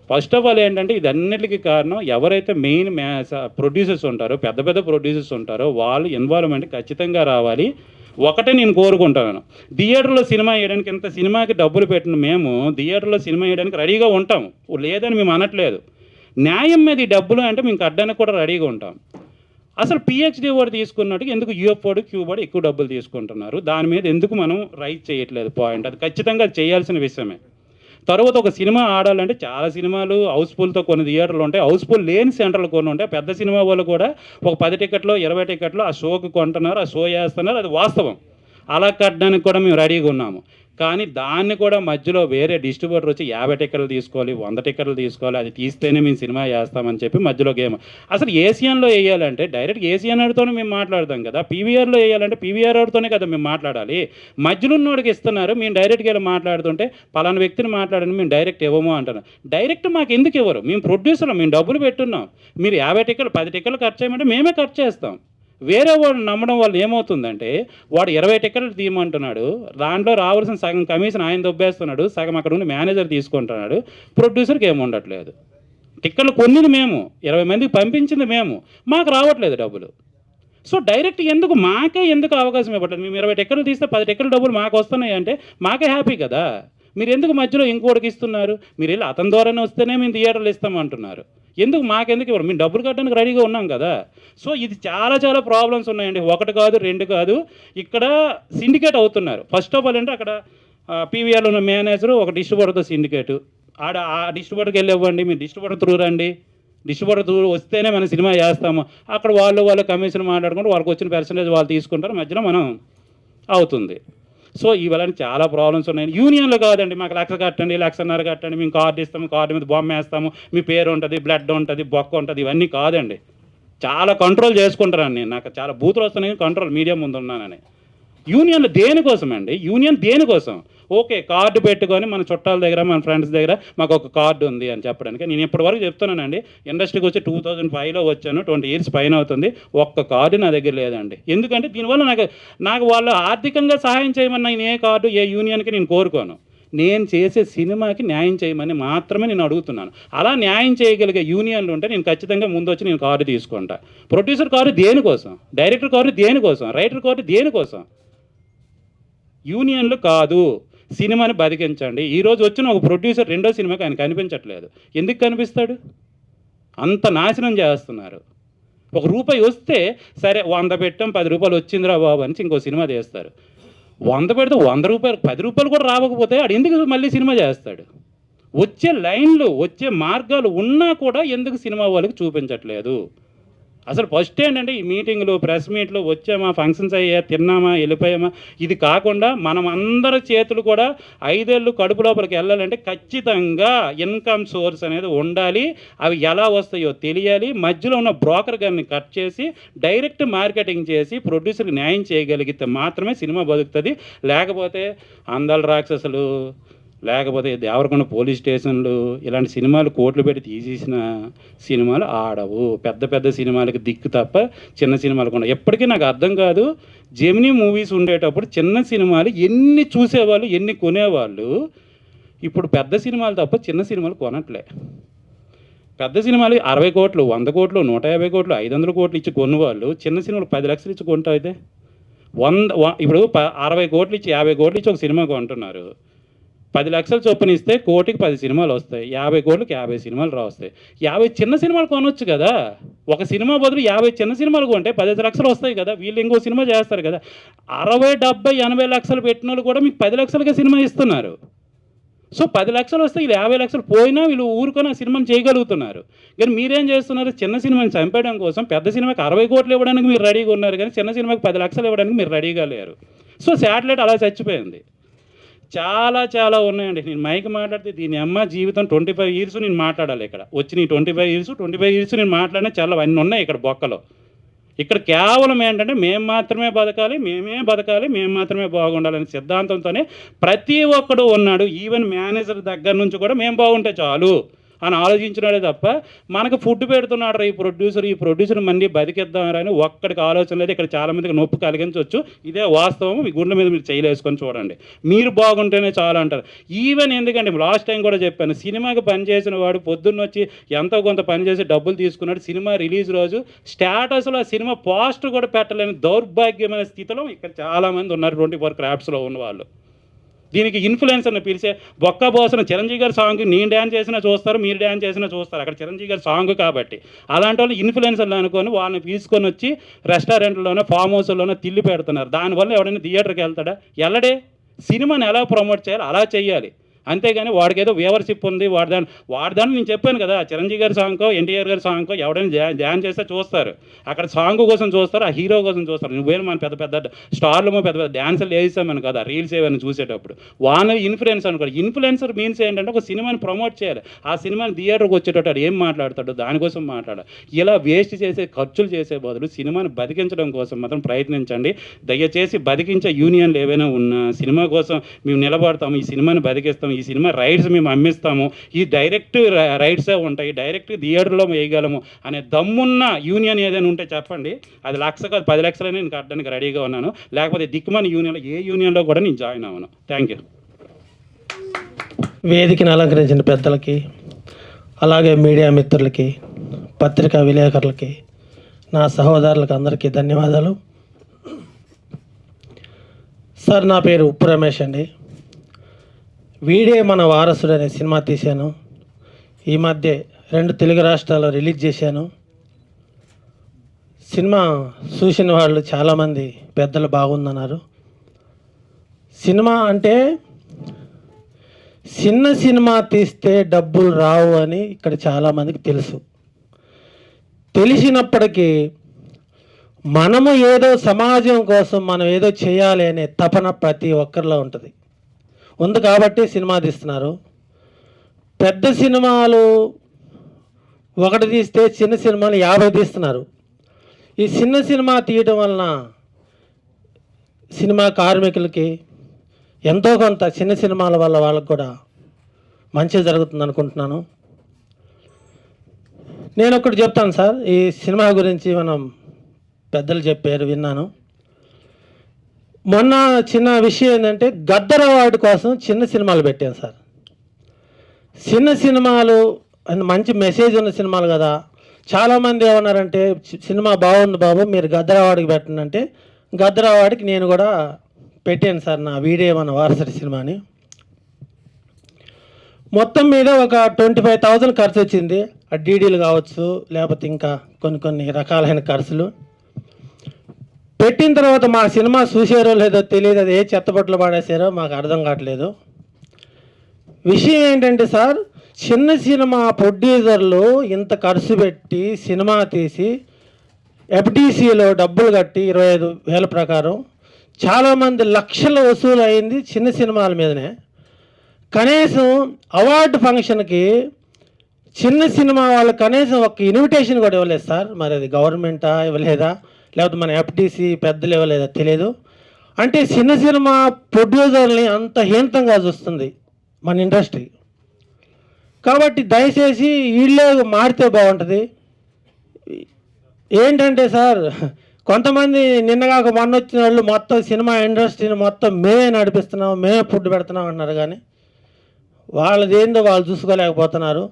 Speaker 2: ఫస్ట్ ఆఫ్ ఆల్ ఏంటంటే ఇదన్నిటికీ కారణం ఎవరైతే మెయిన్ ప్రొడ్యూసర్స్ ఉంటారో, పెద్ద పెద్ద ప్రొడ్యూసర్స్ ఉంటారో వాళ్ళు ఇన్వాల్వ్మెంట్ ఖచ్చితంగా రావాలి. ఒకటే నేను కోరుకుంటాను, థియేటర్లో సినిమా వేయడానికి, ఇంత సినిమాకి డబ్బులు పెట్టిన మేము థియేటర్లో సినిమా వేయడానికి రెడీగా ఉంటాం, లేదని మేము అనట్లేదు. న్యాయం మీద ఈ డబ్బులు అంటే మేము కట్టడానికి కూడా రెడీగా ఉంటాం. అసలు పిహెచ్డి వాడు తీసుకున్నట్టు ఎందుకు యూఎఫ్ వాడు, క్యూ వాడు ఎక్కువ డబ్బులు తీసుకుంటున్నారు, దాని మీద ఎందుకు మనం రైట్ చేయట్లేదు పాయింట్. అది ఖచ్చితంగా చేయాల్సిన విషయమే. తర్వాత ఒక సినిమా ఆడాలంటే చాలా సినిమాలు హౌస్ఫుల్తో కొన్ని థియేటర్లు ఉంటాయి, హౌస్ఫుల్ లేని సెంటర్లు కొన్ని ఉంటాయి. పెద్ద సినిమా వాళ్ళు కూడా ఒక 10 టికెట్లు 20 టికెట్లు ఆ షోకి కొంటున్నారు, ఆ షో చేస్తున్నారు, అది వాస్తవం. అలా కట్టడానికి కూడా మేము రెడీగా ఉన్నాము. కానీ దాన్ని కూడా మధ్యలో వేరే డిస్ట్రిబ్యూటర్ వచ్చి 50 టికెట్లు తీసుకోవాలి, 100 టికెట్లు తీసుకోవాలి, అది తీస్తేనే మేము సినిమా చేస్తామని చెప్పి మధ్యలో గేమ్. అసలు ఏసియన్లో వేయాలంటే డైరెక్ట్ ఏసియన్తోనే మేము మాట్లాడతాం కదా, పీవీఆర్లో వేయాలంటే పీవీఆర్తోనే కదా మేము మాట్లాడాలి. మధ్యలో ఉన్నోడికి ఇస్తున్నారు, మేము డైరెక్ట్గా వెళ్ళి మాట్లాడుతుంటే పలానా వ్యక్తిని మాట్లాడని మేము డైరెక్ట్ ఇవ్వము అంటున్నాం. డైరెక్ట్ మాకు ఎందుకు ఇవ్వరు? మేము ప్రొడ్యూసర్లు, మేము డబ్బులు పెట్టున్నాం. మీరు 50 టికెట్లు 10 టికెట్లు ఖర్చు చేయమంటే మేమే ఖర్చు చేస్తాం. వేరే వాడు నమ్మడం వల్ల ఏమవుతుందంటే వాడు 20 టికెట్లు తీయమంటున్నాడు, దాంట్లో రావాల్సిన సగం కమిషన్ ఆయన దొబ్బేస్తున్నాడు, సగం అక్కడ ఉండి మేనేజర్ తీసుకుంటున్నాడు, ప్రొడ్యూసర్కి ఏమి ఉండట్లేదు. టికెట్లు కొన్నిది మేము, 20 మందికి పంపించింది మేము, మాకు రావట్లేదు డబ్బులు. సో డైరెక్ట్ మాకే ఎందుకు అవకాశం ఇవ్వట్లేదు? మేము 20 టికెట్లు తీస్తే 10 టికెట్లు డబ్బులు మాకు వస్తున్నాయి అంటే మాకే హ్యాపీ కదా. మీరు ఎందుకు మధ్యలో ఇంకోటికి ఇస్తున్నారు? మీరు వెళ్ళి అతని ద్వారానే వస్తేనే మేము థియేటర్లు ఇస్తామంటున్నారు. మాకెందుకు ఇవ్వరు? మేము డబ్బులు కట్టడానికి రెడీగా ఉన్నాం కదా. సో ఇది చాలా చాలా ప్రాబ్లమ్స్ ఉన్నాయండి. 1 కాదు 2 కాదు, ఇక్కడ సిండికేట్ అవుతున్నారు. ఫస్ట్ ఆఫ్ ఆల్ అంటే అక్కడ పీవీఆర్లో ఉన్న మేనేజరు ఒక డిస్ట్రిబ్యూటర్తో సిండికేటు, ఆ డిస్ట్రిబ్యూటర్కి వెళ్ళి ఇవ్వండి, మీరు డిస్ట్రిబ్యూటర్ త్రూ రండి, డిస్ట్రిబ్యూటర్ త్రూ వస్తేనే మనం సినిమా చేస్తాము. అక్కడ వాళ్ళు కమిషన్ మాట్లాడుకుంటూ వాళ్ళకి వచ్చిన పర్సంటేజ్ వాళ్ళు తీసుకుంటారు, మధ్యలో మనం అవుతుంది. సో ఇవన్నీ చాలా ప్రాబ్లమ్స్ ఉన్నాయి. యూనియన్లో కాదండి, మాకు 1,00,000 కట్టండి, 1,50,000 కట్టండి, మేము కార్డు ఇస్తాము, కార్డు మీద బొమ్మ వేస్తాము, మీ పేరు ఉంటుంది, బ్లడ్ ఉంటుంది, బొక్క ఉంటుంది, ఇవన్నీ కాదండి. చాలా కంట్రోల్ చేసుకుంటారని నేను, నాకు చాలా బూతులు వస్తున్నాయి కంట్రోల్ మీడియా ముందు ఉన్నానని. యూనియన్లు దేనికోసం అండి? యూనియన్ దేనికోసం? ఓకే, కార్డు పెట్టుకొని మన చుట్టాల దగ్గర, మన ఫ్రెండ్స్ దగ్గర మాకు ఒక కార్డు ఉంది అని చెప్పడానికి. నేను ఇప్పటివరకు చెప్తున్నానండి, ఇండస్ట్రీకి వచ్చి 2005లో వచ్చాను, 20 ఇయర్స్ పైన అవుతుంది, ఒక్క కార్డు నా దగ్గర లేదండి. ఎందుకంటే దీనివల్ల నాకు వాళ్ళు ఆర్థికంగా సహాయం చేయమని నేను ఏ కార్డు, ఏ యూనియన్కి నేను కోరుకోను. నేను చేసే సినిమాకి న్యాయం చేయమని మాత్రమే నేను అడుగుతున్నాను. అలా న్యాయం చేయగలిగే యూనియన్లు ఉంటే నేను ఖచ్చితంగా ముందు వచ్చి నేను కార్డు తీసుకుంటా. ప్రొడ్యూసర్ కార్డు దేనికోసం? డైరెక్టర్ కార్డు దేనికోసం? రైటర్ కార్డు దేనికోసం? యూనియన్లు కాదు. సినిమాని బతికించండి. ఈరోజు వచ్చిన ఒక ప్రొడ్యూసర్ రెండో సినిమాకి ఆయన కనిపించట్లేదు. ఎందుకు కనిపిస్తాడు? అంత నాశనం చేస్తున్నారు. ₹1 వస్తే సరే 100 పెట్టాం, ₹10 వచ్చిందిరా బాబు అని ఇంకో సినిమా చేస్తారు. 100 పెడితే ₹100, ₹10 కూడా రాకపోతే ఆడు ఎందుకు మళ్ళీ సినిమా చేస్తాడు? వచ్చే లైన్లు, వచ్చే మార్గాలు ఉన్నా కూడా ఎందుకు సినిమా వాళ్ళకి చూపించట్లేదు? అసలు ఫస్ట్ ఏంటంటే ఈ మీటింగ్లు ప్రెస్ మీట్లు వచ్చామా, ఫంక్షన్స్ అయ్యా, తిన్నామా, వెళ్ళిపోయామా, ఇది కాకుండా మనం అందరి చేతులు కూడా 5 ఏళ్ళు కడుపు లోపలికి వెళ్ళాలంటే ఖచ్చితంగా ఇన్కమ్ సోర్స్ అనేది ఉండాలి. అవి ఎలా వస్తాయో తెలియాలి. మధ్యలో ఉన్న బ్రోకర్ గారిని కట్ చేసి డైరెక్ట్ మార్కెటింగ్ చేసి ప్రొడ్యూసర్కి న్యాయం చేయగలిగితే మాత్రమే సినిమా బతుకుతుంది. లేకపోతే అందాల రాక్షసులు, లేకపోతే దేవరకొండ పోలీస్ స్టేషన్లు, ఇలాంటి సినిమాలు కోట్లు పెట్టి తీసేసిన సినిమాలు ఆడవు. పెద్ద పెద్ద సినిమాలకి దిక్కు తప్ప చిన్న సినిమాలకు ఉండవు. ఎప్పటికీ నాకు అర్థం కాదు, జెమినీ మూవీస్ ఉండేటప్పుడు చిన్న సినిమాలు ఎన్ని చూసేవాళ్ళు, ఎన్ని కొనేవాళ్ళు. ఇప్పుడు పెద్ద సినిమాలు తప్ప చిన్న సినిమాలు కొనట్లే. పెద్ద సినిమాలు 60 కోట్లు, 100 కోట్లు, 150 కోట్లు, 500 కోట్లు ఇచ్చి కొన్నవాళ్ళు చిన్న సినిమాలు 10 లక్షలు ఇచ్చి కొంటా అయితే ఇప్పుడు 60 కోట్లు ఇచ్చి 50 కోట్లు ఇచ్చి ఒక సినిమా కొంటున్నారు. 10 లక్షలు చొప్పున ఇస్తే కోటికి 10 సినిమాలు వస్తాయి. 50 కోట్లకి 50 సినిమాలు రావస్తాయి. 50 చిన్న సినిమాలు కొనవచ్చు కదా. ఒక సినిమా బదులు 50 చిన్న సినిమాలు కొంటే 10 లక్షలు వస్తాయి కదా. వీళ్ళు ఇంకో సినిమా చేస్తారు కదా. 60, 70, 80 లక్షలు పెట్టిన వాళ్ళు కూడా మీకు 10 లక్షలకే సినిమా ఇస్తున్నారు. సో 10 లక్షలు వస్తే వీళ్ళు 50 లక్షలు పోయినా వీళ్ళు ఊరుకొని ఆ సినిమాని చేయగలుగుతున్నారు. కానీ మీరేం చేస్తున్నారు, చిన్న సినిమాని చంపేయడం కోసం పెద్ద సినిమాకి 60 కోట్లు ఇవ్వడానికి మీరు రెడీగా ఉన్నారు, కానీ చిన్న సినిమాకి 10 లక్షలు ఇవ్వడానికి మీరు రెడీగా లేరు. సో శాటిలైట్ అలా చచ్చిపోయింది. చాలా చాలా ఉన్నాయండి. నేను మైక్ మాట్లాడితే దీని అమ్మ జీవితం 25 ఇయర్స్ నేను మాట్లాడాలి. ఇక్కడ వచ్చి 25 ఇయర్స్ నేను మాట్లాడినా చాలా అన్నీ ఉన్నాయి ఇక్కడ బొక్కలో. ఇక్కడ కేవలం ఏంటంటే మేము మాత్రమే బతకాలి, మేము మాత్రమే బాగుండాలనే సిద్ధాంతంతోనే ప్రతి ఒక్కడు ఉన్నాడు. ఈవెన్ మేనేజర్ దగ్గర నుంచి కూడా మేము బాగుంటే చాలు అని ఆలోచించినాడే తప్ప మనకు ఫుడ్ పెడుతున్నాడు ఈ ప్రొడ్యూసర్ మళ్ళీ బతికిద్దామని ఒక్కడికి ఆలోచన లేదు. ఇక్కడ చాలామందికి నొప్పి కలిగించవచ్చు. ఇదే వాస్తవం. మీ గుండె మీద మీరు చేయలేసుకొని చూడండి. మీరు బాగుంటేనే చాలు అంటారు. ఈవెన్ ఎందుకంటే లాస్ట్ టైం కూడా చెప్పాను, సినిమాకి పనిచేసిన వాడు పొద్దున్న వచ్చి ఎంతో కొంత పనిచేసి డబ్బులు తీసుకున్నాడు. సినిమా రిలీజ్ రోజు స్టేటస్లో ఆ సినిమా పోస్టర్ కూడా పెట్టలేని దౌర్భాగ్యమైన స్థితిలో ఇక్కడ చాలామంది ఉన్నారు 24 క్రాఫ్ట్స్లో ఉన్నవాళ్ళు. దీనికి ఇన్ఫ్లుయెన్సర్ని పిలిచే బొక్క బోసన చిరంజీవి గారి సాంగ్ నేను డ్యాన్స్ చేసినా చూస్తారు, మీరు డ్యాన్స్ చేసినా చూస్తారు. అక్కడ చిరంజీవి గారి సాంగ్ కాబట్టి అలాంటి వాళ్ళు ఇన్ఫ్లుయెన్సర్లు అనుకొని వాళ్ళని తీసుకొని వచ్చి రెస్టారెంట్లోనే, ఫామ్ హౌస్లోనే తిల్లి పెడుతున్నారు. దానివల్ల ఎవడైనా థియేటర్కి వెళ్తాడా? వెళ్ళడే. సినిమాని ఎలా ప్రమోట్ చేయాలి అలా చేయాలి. అంతేగాని వాడికి ఏదో వ్యూవర్షిప్ ఉంది వాడిదాన్ని నేను చెప్పాను కదా, చిరంజీవి గారి సాంగ్కో, ఎన్టీఆర్ గారి సాంగ్కో ఎవడైనా డ్యాన్స్ చేస్తే చూస్తారు. అక్కడ సాంగ్ కోసం చూస్తారు, ఆ హీరో కోసం చూస్తారు. నువ్వేమో మన పెద్ద పెద్ద స్టార్లు పెద్ద పెద్ద డ్యాన్సులు వేసామని కదా రీల్స్ ఏమైనా చూసేటప్పుడు. వాళ్ళ ఇన్ఫ్లుయెన్స్ అనుకోండి. ఇన్ఫ్లుయెన్సర్ మీన్స్ ఏంటంటే ఒక సినిమాని ప్రమోట్ చేయాలి. ఆ సినిమాని థియేటర్కి వచ్చేటట్టు ఏం మాట్లాడతాడు దానికోసం మాట్లాడాలి. ఇలా వేస్ట్ చేసే ఖర్చులు చేసే బదులు సినిమాని బతికించడం కోసం మాత్రం ప్రయత్నించండి. దయచేసి బతికించే యూనియన్లు ఏవైనా ఉన్నా సినిమా కోసం మేము నిలబడతాము, ఈ సినిమాని బతికిస్తాము, ఈ సినిమా రైట్స్ మేము అమ్మిస్తాము, ఈ డైరెక్ట్ రైట్సే ఉంటాయి, డైరెక్ట్ థియేటర్లో వేయగలము అనే దమ్మున్న యూనియన్ ఏదైనా ఉంటే చెప్పండి. అది 1 లక్ష కాదు 10 లక్షలనే నేను కట్టడానికి రెడీగా ఉన్నాను. లేకపోతే దిక్కుమని యూనియన్లో ఏ యూనియన్లో కూడా నేను జాయిన్ అవ్వను. Thank you.
Speaker 4: వేదికను అలంకరించిన పెద్దలకి, అలాగే మీడియా మిత్రులకి, పత్రికా విలేకరులకి, నా సహోదరులకు అందరికీ ధన్యవాదాలు. సార్, నా పేరు ఉప్పు రమేష్ అండి. వీడే మన వారసుడు అనే సినిమా తీశాను. ఈ మధ్య 2 తెలుగు రాష్ట్రాల్లో రిలీజ్ చేశాను. సినిమా చూసిన వాళ్ళు చాలామంది పెద్దలు బాగుందన్నారు. సినిమా అంటే చిన్న సినిమా తీస్తే డబ్బులు రావు అని ఇక్కడ చాలామందికి తెలుసు. తెలిసినప్పటికీ మనము ఏదో సమాజం కోసం మనం ఏదో చేయాలి అనే తపన ప్రతి ఒక్కరిలో ఉంటుంది కాబట్టి సినిమా తీస్తున్నారు. పెద్ద సినిమాలు 1 తీస్తే చిన్న సినిమాలు 50 తీస్తున్నారు. ఈ చిన్న సినిమా తీయడం వలన సినిమా కార్మికులకి ఎంతో కొంత చిన్న సినిమాల వల్ల వాళ్ళకు కూడా మంచి జరుగుతుంది అనుకుంటున్నాను. నేను ఒకటి చెప్తాను సార్, ఈ సినిమా గురించి మనం పెద్దలు చెప్పారు విన్నాను. మొన్న చిన్న విషయం ఏంటంటే గద్దర్ అవార్డు కోసం చిన్న సినిమాలు పెట్టాను సార్. చిన్న సినిమాలు మంచి మెసేజ్ ఉన్న సినిమాలు కదా. చాలామంది ఏమన్నారంటే సినిమా బాగుంది బాబు మీరు గద్దర్ అవార్డుకి పెట్టండి అంటే గద్దర్ అవార్డుకి నేను కూడా పెట్టాను సార్ నా వీడియో మన వారసరి సినిమాని. మొత్తం మీద ఒక 25,000 ఖర్చు వచ్చింది. ఆ డీడీలు కావచ్చు, లేకపోతే ఇంకా కొన్ని రకాలైన ఖర్చులు పెట్టిన తర్వాత మా సినిమా చూసారో లేదో తెలియదు, అది ఏ చెత్తబొట్లు పాడేసారో మాకు అర్థం కావట్లేదు. విషయం ఏంటంటే సార్, చిన్న సినిమా ప్రొడ్యూసర్లు ఇంత ఖర్చు పెట్టి సినిమా తీసి ఎఫ్డిసిలో డబ్బులు కట్టి 25,000 ప్రకారం చాలామంది లక్షల వసూలు అయింది చిన్న సినిమాల మీదనే. కనీసం అవార్డు ఫంక్షన్కి చిన్న సినిమా వాళ్ళు కనీసం ఒక ఇన్విటేషన్ కూడా ఇవ్వలేదు సార్. మరి అది గవర్నమెంటా ఇవ్వలేదా, లేకపోతే మన ఎఫ్డిసి పెద్దలు ఇవ్వలేదా తెలియదు. అంటే చిన్న సినిమా ప్రొడ్యూసర్ని అంత హీనంగా చూస్తుంది మన ఇండస్ట్రీ. కాబట్టి దయచేసి వీళ్ళే మారితే బాగుంటుంది. ఏంటంటే సార్, కొంతమంది నిన్నగాక మొన్న వచ్చిన వాళ్ళు మొత్తం సినిమా ఇండస్ట్రీని మొత్తం మేమే నడిపిస్తున్నాం, మేమే ఫుడ్ పెడుతున్నాం అంటున్నారు. కానీ వాళ్ళది ఏందో వాళ్ళు చూసుకోలేకపోతున్నారు.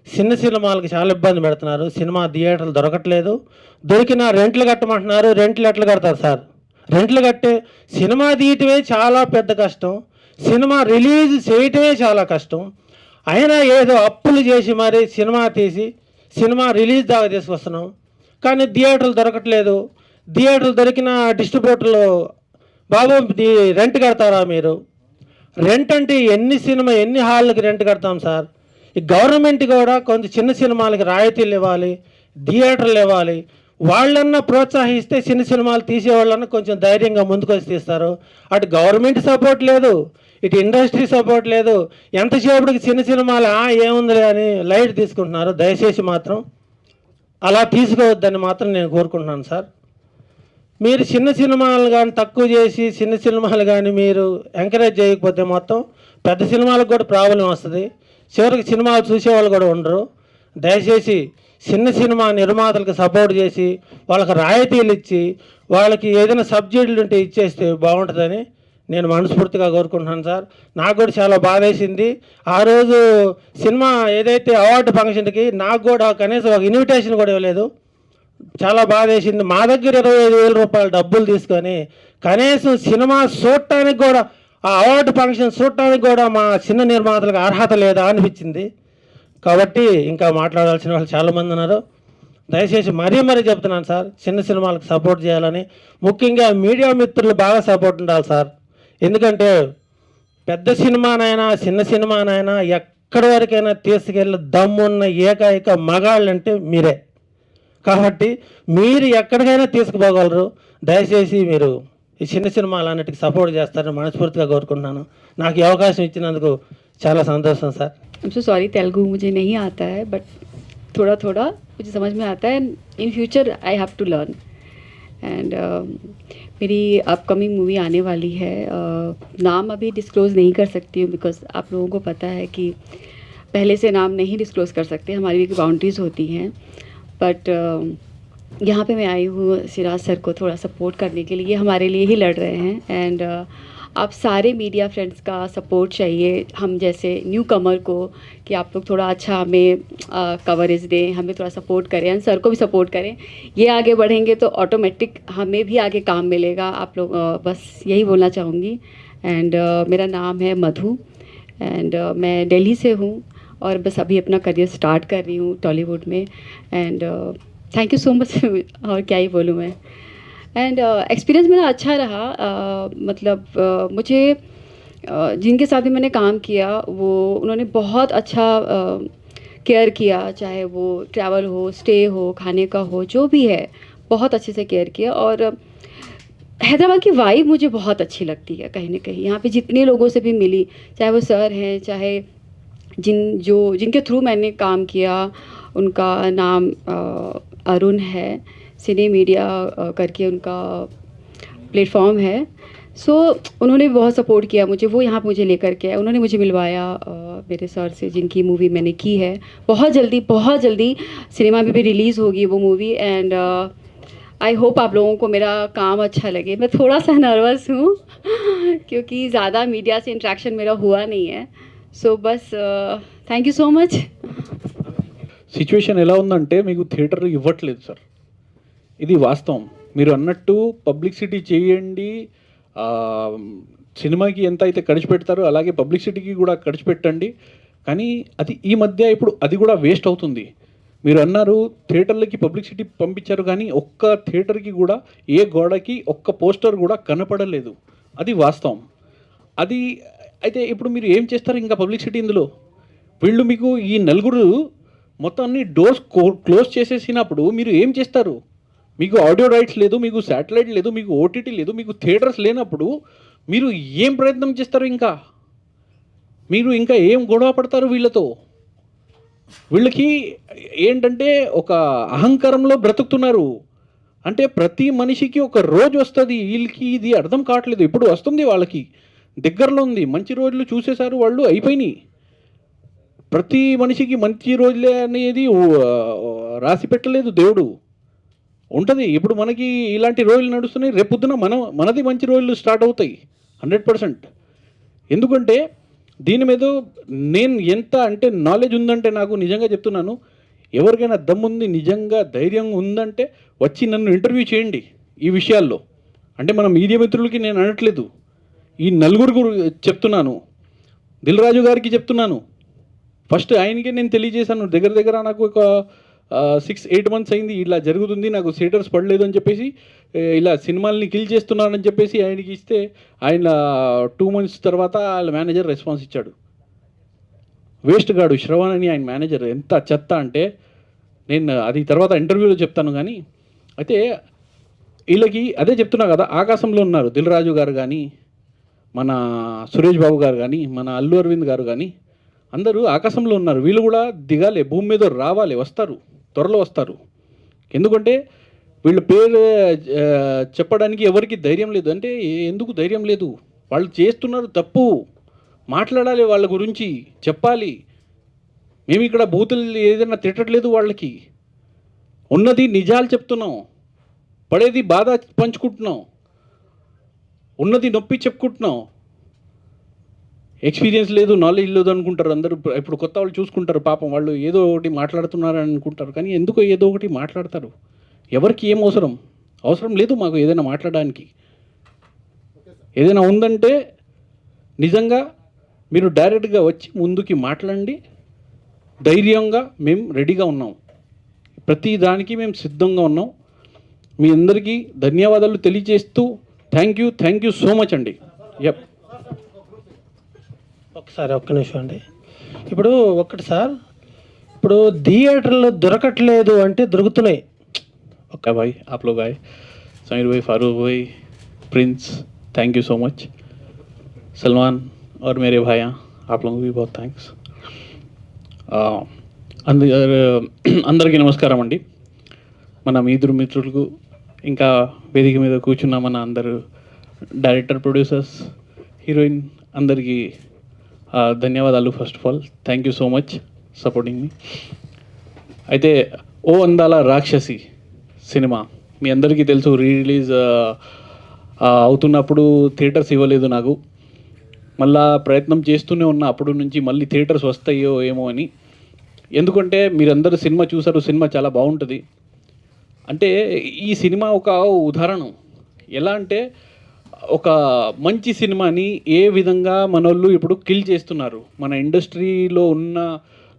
Speaker 4: చిన్న సినిమాలకి చాలా ఇబ్బంది పెడుతున్నారు. సినిమా థియేటర్లు దొరకట్లేదు. దొరికిన రెంట్లు కట్టమంటున్నారు. రెంట్లు ఎట్లా కడతారు సార్? రెంట్లు కట్టే సినిమా తీయటమే చాలా పెద్ద కష్టం, సినిమా రిలీజ్ చేయటమే చాలా కష్టం. అయినా ఏదో అప్పులు చేసి మరి సినిమా తీసి సినిమా రిలీజ్ దాకా తీసుకొస్తున్నాం. కానీ థియేటర్లు దొరకట్లేదు. థియేటర్లు దొరికిన డిస్ట్రిబ్యూటర్లు, బాబు రెంట్ కడతారా మీరు? రెంట్ అంటే ఎన్ని హాళ్ళకి రెంట్ కడతాం సార్? ఈ గవర్నమెంట్ కూడా కొంచెం చిన్న సినిమాలకి రాయితీలు ఇవ్వాలి, థియేటర్లు ఇవ్వాలి. వాళ్ళన్నా ప్రోత్సహిస్తే చిన్న సినిమాలు తీసేవాళ్ళన్నా కొంచెం ధైర్యంగా ముందుకు వచ్చి తీస్తారు. అటు గవర్నమెంట్ సపోర్ట్ లేదు, ఇటు ఇండస్ట్రీ సపోర్ట్ లేదు. ఎంతసేపటికి చిన్న సినిమాలు ఏముందిలే అని లైట్ తీసుకుంటున్నారు. దయచేసి మాత్రం అలా తీసుకోవద్దని మాత్రం నేను కోరుకుంటున్నాను సార్. మీరు చిన్న సినిమాలు కానీ తక్కువ చేసి చిన్న సినిమాలు కానీ మీరు ఎంకరేజ్ చేయకపోతే మొత్తం పెద్ద సినిమాలకు కూడా ప్రాబ్లం వస్తుంది. చివరికి సినిమాలు చూసేవాళ్ళు కూడా ఉండరు. దయచేసి చిన్న సినిమా నిర్మాతలకు సపోర్ట్ చేసి వాళ్ళకి రాయితీలు ఇచ్చి వాళ్ళకి ఏదైనా సబ్సిడీలు ఉంటే ఇచ్చేస్తే బాగుంటుందని నేను మనస్ఫూర్తిగా కోరుకుంటున్నాను సార్. నాకు కూడా చాలా బాధేసింది. ఆ రోజు సినిమా ఏదైతే అవార్డు ఫంక్షన్కి నాకు కూడా కనీసం ఒక ఇన్విటేషన్ కూడా ఇవ్వలేదు. చాలా బాధేసింది. మా దగ్గర 25,000 రూపాయలు డబ్బులు తీసుకొని కనీసం సినిమా చూడటానికి కూడా, ఆ అవార్డు ఫంక్షన్ చూడటానికి కూడా మా చిన్న నిర్మాతలకు అర్హత లేదా అనిపించింది. కాబట్టి ఇంకా మాట్లాడాల్సిన వాళ్ళు చాలామంది ఉన్నారు. దయచేసి మరీ చెప్తున్నాను సార్, చిన్న సినిమాలకు సపోర్ట్ చేయాలని. ముఖ్యంగా మీడియా మిత్రులు బాగా సపోర్ట్ ఉండాలి సార్. ఎందుకంటే పెద్ద సినిమానైనా చిన్న సినిమానైనా ఎక్కడి వరకైనా తీసుకెళ్ళి దమ్మున్న ఏకైక మగాళ్ళంటే మీరే. కాబట్టి మీరు ఎక్కడికైనా తీసుకుపోగలరు. దయచేసి మీరు ఈ చిన్న సినిమాలన్నిటికీ సపోర్ట్ చేస్తారని మనస్ఫూర్తిగా కోరుకుంటున్నాను. నాకు ఈ అవకాశం ఇచ్చినందుకు చాలా సంతోషం sir.
Speaker 5: I am so sorry, Telugu मुझे नहीं आता है, बट थोड़ा थोड़ा मुझे समझ में आता है. In future I have to learn. And मेरी अपकमिंग मूवी आने वाली है. नाम अभी डिस्क्लोज़ नहीं कर सकती हूँ, बिकॉज आप लोगों को पता है कि पहले से नाम नहीं डिस्क्लोज़ कर सकते, हमारी भी बाउंड्रीज़ होती हैं. बट यहाँ पे मैं आई हूँ सिराज सर को थोड़ा सपोर्ट करने के लिए. ये हमारे लिए ही लड़ रहे हैं. एंड आप सारे मीडिया फ्रेंड्स का सपोर्ट चाहिए हम जैसे न्यू कमर को, कि आप लोग थोड़ा अच्छा हमें कवरेज दें, हमें थोड़ा सपोर्ट करें, एंड सर को भी सपोर्ट करें. ये आगे बढ़ेंगे तो ऑटोमेटिक हमें भी आगे काम मिलेगा. आप लोग बस यही बोलना चाहूँगी. एंड मेरा नाम है मधु, एंड मैं दिल्ली से हूँ और बस अभी अपना करियर स्टार्ट कर रही हूँ टॉलीवुड में. And thank you so much. और क्या ही बोलूँ मैं. एंड एक्सपीरियंस मेरा अच्छा रहा. मतलब मुझे जिनके साथ भी मैंने काम किया वो उन्होंने बहुत अच्छा केयर किया, चाहे वो ट्रैवल हो, स्टे हो, खाने का हो, जो भी है बहुत अच्छे से केयर किया. और हैदराबाद की वाइब मुझे बहुत अच्छी लगती है कहीं ना कहीं. यहाँ पे जितने लोगों से भी मिली, चाहे वो सर हैं, चाहे जिनके थ्रू मैंने काम किया, उनका नाम अरुण है, सिने मीडिया करके उनका प्लेटफॉर्म है. सो उन्होंने भी बहुत सपोर्ट किया मुझे. वो यहाँ पे मुझे लेकर के आए, उन्होंने मुझे मिलवाया मेरे सर से, जिनकी मूवी मैंने की है. बहुत जल्दी सिनेमा में भी रिलीज़ होगी वो मूवी. एंड आई होप आप लोगों को मेरा काम अच्छा लगे. मैं थोड़ा सा नर्वस हूँ क्योंकि ज़्यादा मीडिया से इंट्रैक्शन मेरा हुआ नहीं है. सो बस thank you so much.
Speaker 3: Situation ఎలా ఉందంటే మీకు థియేటర్లు ఇవ్వట్లేదు సార్. ఇది వాస్తవం. మీరు అన్నట్టు పబ్లిసిటీ చేయండి, సినిమాకి ఎంత అయితే ఖర్చు పెడతారో అలాగే పబ్లిసిటీకి కూడా ఖర్చు పెట్టండి. కానీ అది ఈ మధ్య ఇప్పుడు అది కూడా వేస్ట్ అవుతుంది. మీరు అన్నారు థియేటర్లకి పబ్లిసిటీ పంపించారు, కానీ ఒక్క థియేటర్కి కూడా ఏ గోడకి ఒక్క పోస్టర్ కూడా కనపడలేదు. అది వాస్తవం. అది అయితే ఇప్పుడు మీరు ఏం చేస్తారు ఇంకా పబ్లిసిటీ ఇందులో? వీళ్ళు మీకు ఈ నలుగురు మొత్తం అన్ని డోర్స్ క్లోజ్ చేసేసినప్పుడు మీరు ఏం చేస్తారు? మీకు ఆడియో రైట్స్ లేదు, మీకు శాటిలైట్ లేదు, మీకు ఓటీటీ లేదు, మీకు థియేటర్స్ లేనప్పుడు మీరు ఏం ప్రయత్నం చేస్తారు? మీరు ఇంకా ఏం గొడవ పడతారు వీళ్ళతో? వీళ్ళకి ఏంటంటే ఒక అహంకారంలో బ్రతుకుతున్నారు. అంటే ప్రతి మనిషికి ఒక రోజు వస్తుంది, వీళ్ళకి ఇది అర్థం కావట్లేదు. ఇప్పుడు వస్తుంది, వాళ్ళకి దగ్గరలో ఉంది, మంచి రోజులు చూసేశారు వాళ్ళు, అయిపోయినాయి. ప్రతి మనిషికి మంచి రోజులే అనేది రాసి పెట్టలేదు దేవుడు. ఉంటుంది. ఇప్పుడు మనకి ఇలాంటి రోజులు నడుస్తున్నాయి, రేపొద్దున మనది మంచి రోజులు స్టార్ట్ అవుతాయి 100%. ఎందుకంటే దీని మీద నేను ఎంత అంటే నాలెడ్జ్ ఉందంటే, నాకు నిజంగా చెప్తున్నాను, ఎవరికైనా దమ్ముంది, నిజంగా ధైర్యం ఉందంటే వచ్చి నన్ను ఇంటర్వ్యూ చేయండి ఈ విషయాల్లో. అంటే మన మీడియా మిత్రులకి నేను అనట్లేదు, ఈ నలుగురు చెప్తున్నాను, దిల్ రాజు గారికి చెప్తున్నాను. ఫస్ట్ ఆయనకే నేను తెలియజేశాను, దగ్గర నాకు ఒక 6-8 మంత్స్ అయింది ఇలా జరుగుతుంది, నాకు థియేటర్స్ పడలేదు అని చెప్పేసి, ఇలా సినిమాల్ని కిల్ చేస్తున్నారని చెప్పేసి ఆయనకి ఇస్తే, ఆయన 2 మంత్స్ తర్వాత వాళ్ళ మేనేజర్ రెస్పాన్స్ ఇచ్చాడు. వేస్ట్ గాడు శ్రవణ్ అని ఆయన మేనేజర్, ఎంత చెత్త అంటే, నేను అది తర్వాత ఇంటర్వ్యూలో చెప్తాను. కానీ అయితే వీళ్ళకి అదే చెప్తున్నా కదా, ఆకాశంలో ఉన్నారు దిల్ రాజు గారు కానీ, మన సురేష్ బాబు గారు కానీ, మన అల్లు అరవింద్ గారు కానీ, అందరూ ఆకాశంలో ఉన్నారు. వీళ్ళు కూడా దిగాలి, భూమి మీద రావాలి, వస్తారు, త్వరలో వస్తారు. ఎందుకంటే వీళ్ళ పేరు చెప్పడానికి ఎవరికి ధైర్యం లేదు. అంటే ఎందుకు ధైర్యం లేదు? వాళ్ళు చేస్తున్నారు తప్పు, మాట్లాడాలి, వాళ్ళ గురించి చెప్పాలి. మేము ఇక్కడ బూతులు ఏదైనా తిట్టట్లేదు, వాళ్ళకి ఉన్నది నిజాలు చెప్తున్నాం, పడేది బాధ పంచుకుంటున్నాం, ఉన్నది నొప్పి చెప్పుకుంటున్నాం. ఎక్స్పీరియన్స్ లేదు, నాలెడ్జ్ లేదు అనుకుంటారు అందరూ. ఇప్పుడు కొత్త వాళ్ళు చూసుకుంటారు, పాపం వాళ్ళు ఏదో ఒకటి మాట్లాడుతున్నారని అనుకుంటారు. కానీ ఎందుకో ఏదో ఒకటి మాట్లాడతారు. ఎవరికి ఏం అవసరం లేదు మాకు ఏదైనా మాట్లాడడానికి. ఏదైనా ఉందంటే నిజంగా మీరు డైరెక్ట్గా వచ్చి ముందుకి మాట్లాడండి. ధైర్యంగా మేము రెడీగా ఉన్నాం, ప్రతి దానికి మేము సిద్ధంగా ఉన్నాం. మీ అందరికీ ధన్యవాదాలు తెలియజేస్తూ థ్యాంక్ యూ సో మచ్ అండి. యప్.
Speaker 4: ఒకసారి ఒక్క నిమిషం అండి. ఇప్పుడు ఒక్కటి సార్, ఇప్పుడు థియేటర్లో దొరకట్లేదు అంటే దొరుకుతున్నాయి.
Speaker 3: ओके भाई, आप लोग आए, समीर भाई, फारूक भाई, Prince, thank you so much, Salman और मेरे भाइयाँ, आप लोगों को भी बहुत थैंक्स. అందరికీ నమస్కారం అండి. మన మీదురు మిత్రులకు, ఇంకా వేదిక మీద కూర్చున్న మన అందరు డైరెక్టర్, ప్రొడ్యూసర్స్, హీరోయిన్ అందరికీ ధన్యవాదాలు. First of all thank you so much supporting మీ. అయితే ఓ అందాల రాక్షసి సినిమా మీ అందరికీ తెలుసు, రిలీజ్ అవుతున్నప్పుడు థియేటర్స్ ఇవ్వలేదు నాకు. మళ్ళా ప్రయత్నం చేస్తూనే ఉన్నా అప్పుడు నుంచి, మళ్ళీ థియేటర్స్ వస్తాయో ఏమో అని. ఎందుకంటే మీరందరూ సినిమా చూసారు, సినిమా చాలా బాగుంటుంది. అంటే ఈ సినిమా ఒక ఉదాహరణ. ఎలా అంటే ఒక మంచి సినిమాని ఏ విధంగా మనోళ్ళు ఇప్పుడు కిల్ చేస్తున్నారు. మన ఇండస్ట్రీలో ఉన్న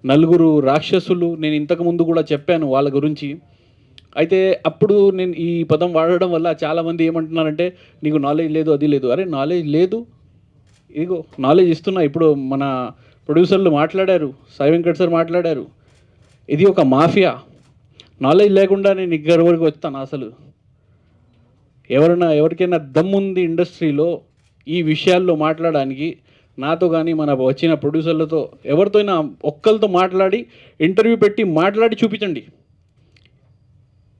Speaker 3: నలుగురు రాక్షసులు, నేను ఇంతకుముందు కూడా చెప్పాను వాళ్ళ గురించి. అయితే అప్పుడు నేను ఈ పదం వాడడం వల్ల చాలామంది ఏమంటున్నారంటే, నీకు నాలెడ్జ్ లేదు, అది లేదు. అరే నాలెడ్జ్ లేదు, ఇదిగో నాలెడ్జ్ ఇస్తున్నా. ఇప్పుడు మన ప్రొడ్యూసర్లు మాట్లాడారు, సాయి వెంకట్ సార్ మాట్లాడారు, ఇది ఒక మాఫియా. నాలెడ్జ్ లేకుండా నేను ఇక్కడి వరకు వస్తాను. అసలు ఎవరికైనా దమ్ముంది ఇండస్ట్రీలో ఈ విషయాల్లో మాట్లాడడానికి, నాతో కానీ మన వచ్చిన ప్రొడ్యూసర్లతో ఎవరితో అయినా ఒక్కరితో మాట్లాడి ఇంటర్వ్యూ పెట్టి మాట్లాడి చూపించండి.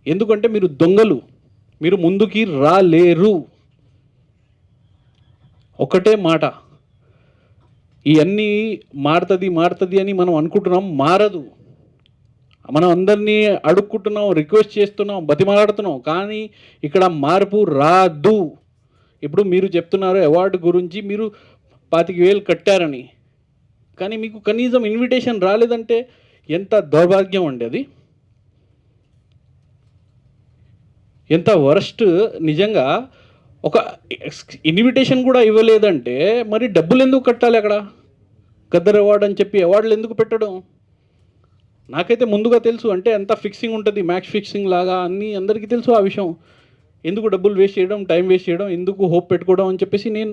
Speaker 3: ఎందుకంటే మీరు దొంగలు, మీరు ముందుకి రాలేరు. ఒకటే మాట, ఇవన్నీ మారుతుంది అని మనం అనుకుంటున్నాం, మారదు. మనం అందరినీ అడుక్కుంటున్నాం, రిక్వెస్ట్ చేస్తున్నాం, బతిమాలాడుతున్నాం, కానీ ఇక్కడ మార్పు రాదు. ఇప్పుడు మీరు చెప్తున్నారు అవార్డు గురించి, మీరు 25,000 కట్టారని, కానీ మీకు కనీసం ఇన్విటేషన్ రాలేదంటే ఎంత దౌర్భాగ్యం అండి అది. ఎంత వరస్ట్ నిజంగా. ఒక ఇన్విటేషన్ కూడా ఇవ్వలేదంటే మరి డబ్బులు ఎందుకు కట్టాలి? అక్కడ గద్దర్ అవార్డు అని చెప్పి అవార్డులు ఎందుకు పెట్టడం? నాకైతే ముందుగా తెలుసు. అంటే అంత ఫిక్సింగ్ ఉంటుంది, మ్యాచ్ ఫిక్సింగ్ లాగా అన్నీ అందరికీ తెలుసు ఆ విషయం. ఎందుకు డబ్బులు వేస్ట్ చేయడం, టైం వేస్ట్ చేయడం, ఎందుకు హోప్ పెట్టుకోవడం అని చెప్పేసి నేను